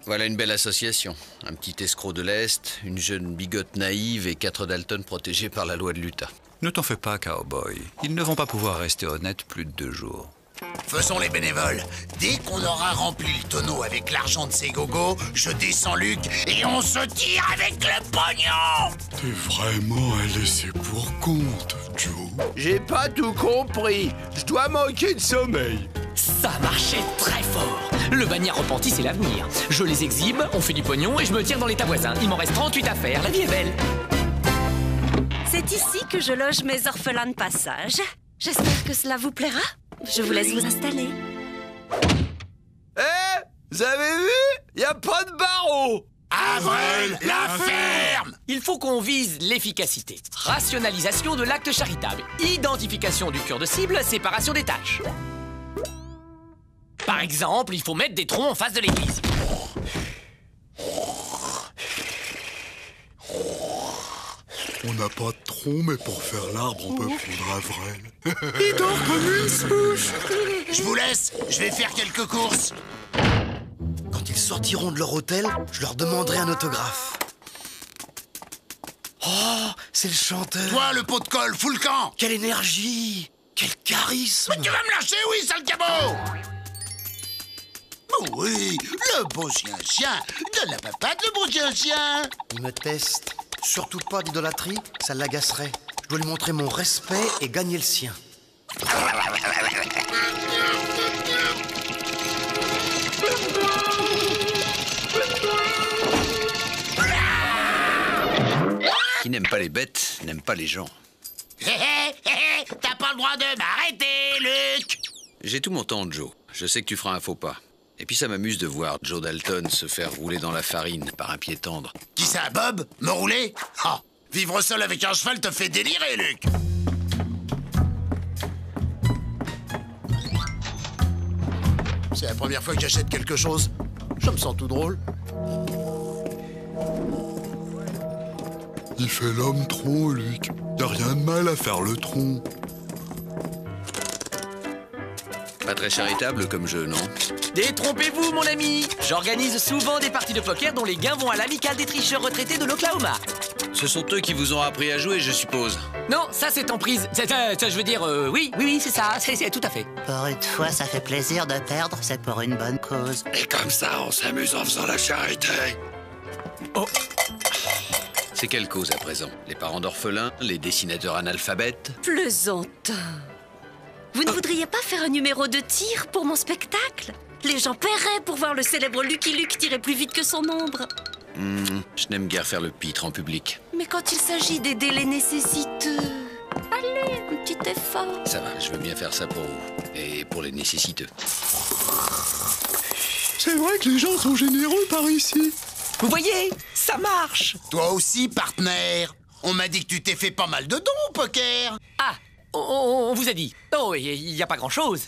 Voilà une belle association. Un petit escroc de l'Est, une jeune bigote naïve et 4 Dalton protégés par la loi de l'Utah. Ne t'en fais pas, cowboy. Ils ne vont pas pouvoir rester honnêtes plus de 2 jours. Faisons les bénévoles. Dès qu'on aura rempli le tonneau avec l'argent de ces gogos, je descends Luc et on se tire avec le pognon. T'es vraiment un laissé pour compte, Joe. J'ai pas tout compris. Je dois manquer de sommeil. Ça marchait très fort. Le bagnard repenti, c'est l'avenir. Je les exhibe, on fait du pognon et je me tire dans l'état voisin. Il m'en reste 38 à faire, la vie est belle. C'est ici que je loge mes orphelins de passage. J'espère que cela vous plaira. Je vous laisse vous installer. Vous avez vu? Y a pas de barreau. Avril, la ferme. Il faut qu'on vise l'efficacité. Rationalisation de l'acte charitable. Identification du cœur de cible, séparation des tâches. Par exemple, il faut mettre des troncs en face de l'église. On n'a pas de tronc, mais pour faire l'arbre, on peut fondre Avril. Il dort comme une souche. Je vous laisse, je vais faire quelques courses. Quand ils sortiront de leur hôtel, je leur demanderai un autographe. Oh, c'est le chanteur. Toi, le pot de colle, fous le camp. Quelle énergie. Quel charisme. Mais tu vas me lâcher, oui, sale cabot. Oh oui, le beau chien-chien. De la papate, le beau chien-chien. Il me teste. Surtout pas d'idolâtrie, ça l'agacerait. Je dois lui montrer mon respect et gagner le sien. Qui n'aime pas les bêtes, n'aime pas les gens. T'as pas le droit de m'arrêter, Luc. J'ai tout mon temps, Joe. Je sais que tu feras un faux pas. Et puis ça m'amuse de voir Joe Dalton se faire rouler dans la farine par un pied tendre. Qui ça, Bob? Me rouler? Ah, vivre seul avec un cheval te fait délirer, Luc. C'est la première fois que j'achète quelque chose. Je me sens tout drôle. Il fait l'homme tronc, Luc. Y a rien de mal à faire le tronc. Pas très charitable comme jeu, non? Détrompez-vous, mon ami. J'organise souvent des parties de poker dont les gains vont à l'amicale des tricheurs retraités de l'Oklahoma. Ce sont eux qui vous ont appris à jouer, je suppose. Non, ça c'est en prise. Ça, je veux dire, oui, c'est ça, c'est tout à fait. Pour une fois, ça fait plaisir de perdre, c'est pour une bonne cause. Et comme ça, on s'amuse en faisant la charité. Oh. C'est quelle cause à présent? Les parents d'orphelins? Les dessinateurs analphabètes? Plaisantin. Vous ne voudriez pas faire un numéro de tir pour mon spectacle? Les gens paieraient pour voir le célèbre Lucky Luke tirer plus vite que son ombre. Je n'aime guère faire le pitre en public. Mais quand il s'agit d'aider les nécessiteux... Allez, un petit effort. Ça va, je veux bien faire ça pour vous. Et pour les nécessiteux. C'est vrai que les gens sont généreux par ici. Vous voyez, ça marche. Toi aussi, partenaire. On m'a dit que tu t'es fait pas mal de dons au poker. Ah, on vous a dit. Oh, il n'y a pas grand-chose.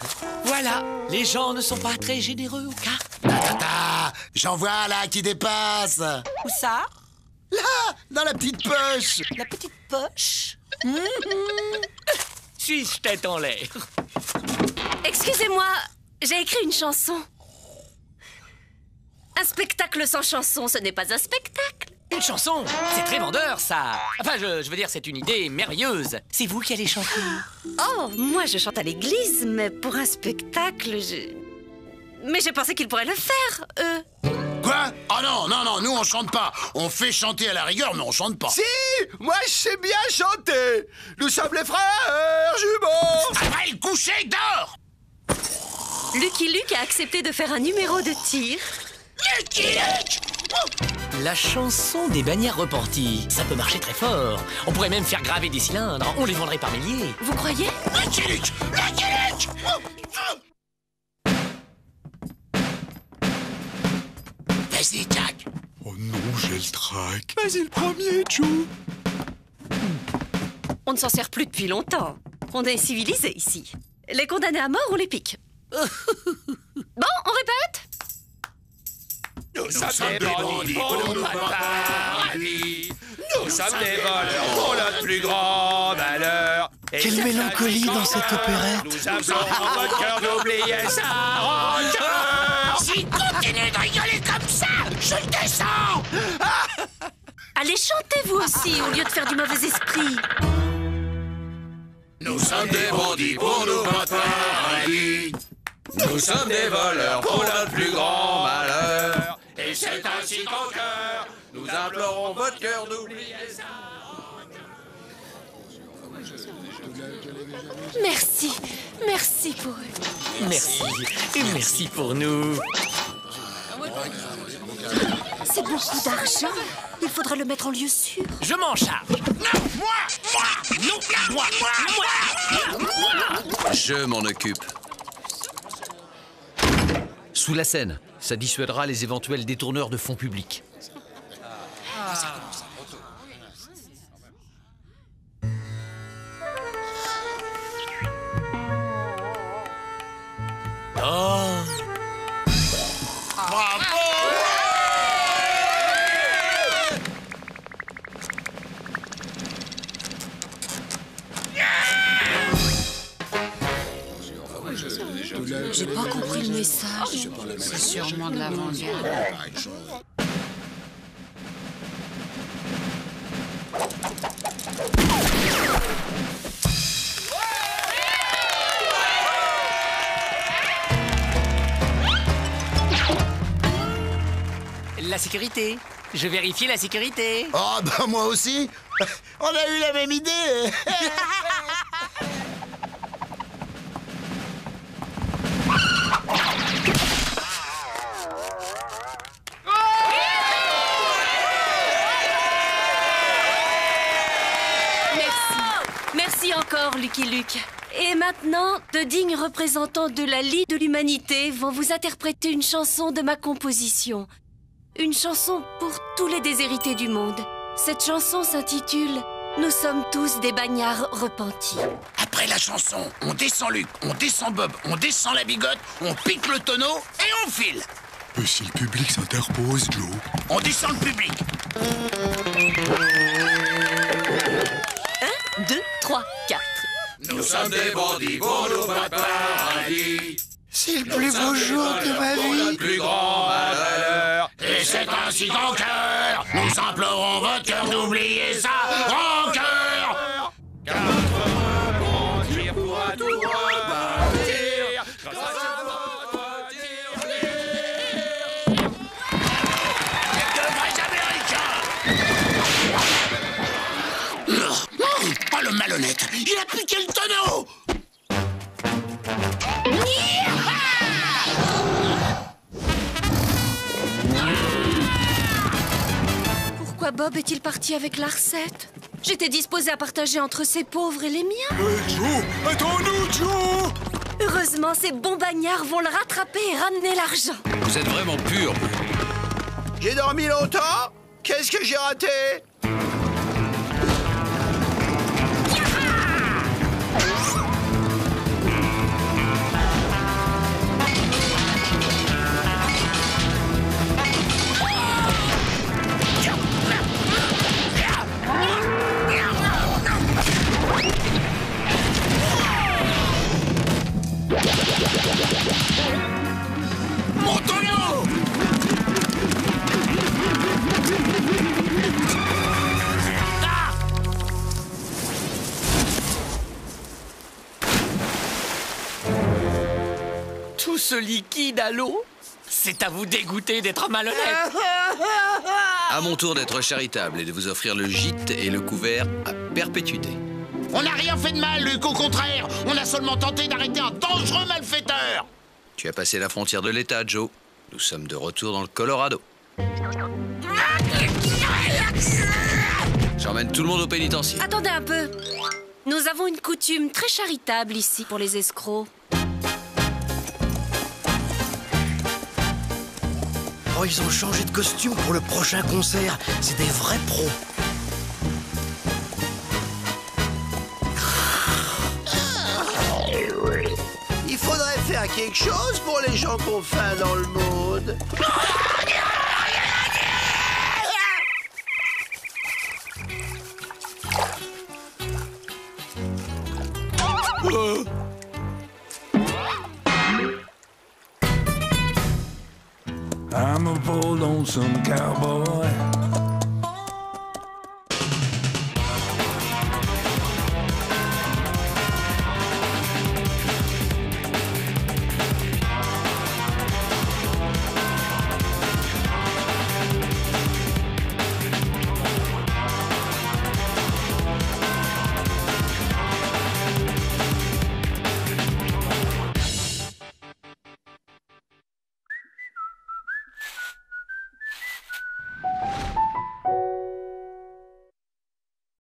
Voilà, les gens ne sont pas très généreux aux cartes. J'en vois là qui dépasse. Où ça? Là, dans la petite poche. La petite poche? Suis-je tête en l'air? Excusez-moi, j'ai écrit une chanson. Un spectacle sans chanson, ce n'est pas un spectacle. Une chanson? C'est très vendeur, ça. Enfin, je veux dire, c'est une idée merveilleuse. C'est vous qui allez chanter. Oh, moi je chante à l'église, mais pour un spectacle, Mais j'ai pensé qu'ils pourraient le faire, eux. Quoi? Oh non, nous on chante pas. On fait chanter à la rigueur, mais on chante pas. Si! Moi je sais bien chanter. Nous sommes les frères jumeaux. Après le coucher d'or. Lucky Luke a accepté de faire un numéro de tir. Lucky Luke! La chanson des bannières repenties, ça peut marcher très fort. On pourrait même faire graver des cylindres, on les vendrait par milliers. Vous croyez? Lucky Luke! Lucky Luke! Vas-y, Jack. Oh non, j'ai le trac. Vas-y, le premier, Joe. On ne s'en sert plus depuis longtemps. On est civilisés ici. Les condamnés à mort, on les pique. Bon, on répète? Nous sommes des bandits pour notre paradis. Nous sommes des voleurs pour notre plus grand malheur. Quelle mélancolie dans cette opérette. Nous avons votre cœur d'oublier sa rancœur. S'il continue de rigoler comme ça, je le descends. Allez, chantez vous aussi, au lieu de faire du mauvais esprit. Nous sommes des bandits pour nos paradis. Nous sommes des voleurs pour notre plus grand malheur. Et c'est ainsi qu'en cœur, nous implorons votre cœur d'oublier ça. Merci, merci pour eux. Merci, et merci pour nous. C'est beaucoup d'argent. Il faudra le mettre en lieu sûr. Je m'en charge. Je m'en occupe. Sous la Seine, ça dissuadera les éventuels détourneurs de fonds publics. Oh. J'ai pas compris le message. C'est sûrement de l'avant-garde. La sécurité. Je vérifie la sécurité. Oh, bah moi aussi. On a eu la même idée. Merci encore, Lucky Luke. Et maintenant, de dignes représentants de la Ligue de l'Humanité vont vous interpréter une chanson de ma composition. Une chanson pour tous les déshérités du monde. Cette chanson s'intitule « Nous sommes tous des bagnards repentis ». Après la chanson, on descend Luc, on descend Bob, on descend la bigote, on pique le tonneau et on file. Mais si le public s'interpose, Joe. On descend le public. 1, 2, 3, 4. Nous sommes des bandits pour nos paradis. C'est le plus beau jour de ma vie. Le plus grand malheur. Et c'est ainsi qu'en cœur, nous implorons votre cœur d'oublier ça. En cœur. Car notre repentir pourra tout rebâtir. Grâce à votre tir. De vrais Américains. Oh, le malhonnête, il a piqué le tonneau. Pourquoi Bob est-il parti avec la recette? J'étais disposée à partager entre ces pauvres et les miens. Joe, attends-nous, Joe. Heureusement, ces bons bagnards vont le rattraper et ramener l'argent. Vous êtes vraiment pur. J'ai dormi longtemps. Qu'est-ce que j'ai raté? Mon tonneau. Tout ce liquide à l'eau, c'est à vous dégoûter d'être malhonnête. À mon tour d'être charitable et de vous offrir le gîte et le couvert à perpétuité. On n'a rien fait de mal, Luc, au contraire. On a seulement tenté d'arrêter un dangereux malfaiteur. Tu as passé la frontière de l'État, Joe. Nous sommes de retour dans le Colorado. J'emmène tout le monde au pénitencier. Attendez un peu. Nous avons une coutume très charitable ici pour les escrocs. Oh, ils ont changé de costume pour le prochain concert. C'est des vrais pros. Il faudrait faire quelque chose pour les gens qu'on faim dans le monde. I'm a poor lonesome cowboy.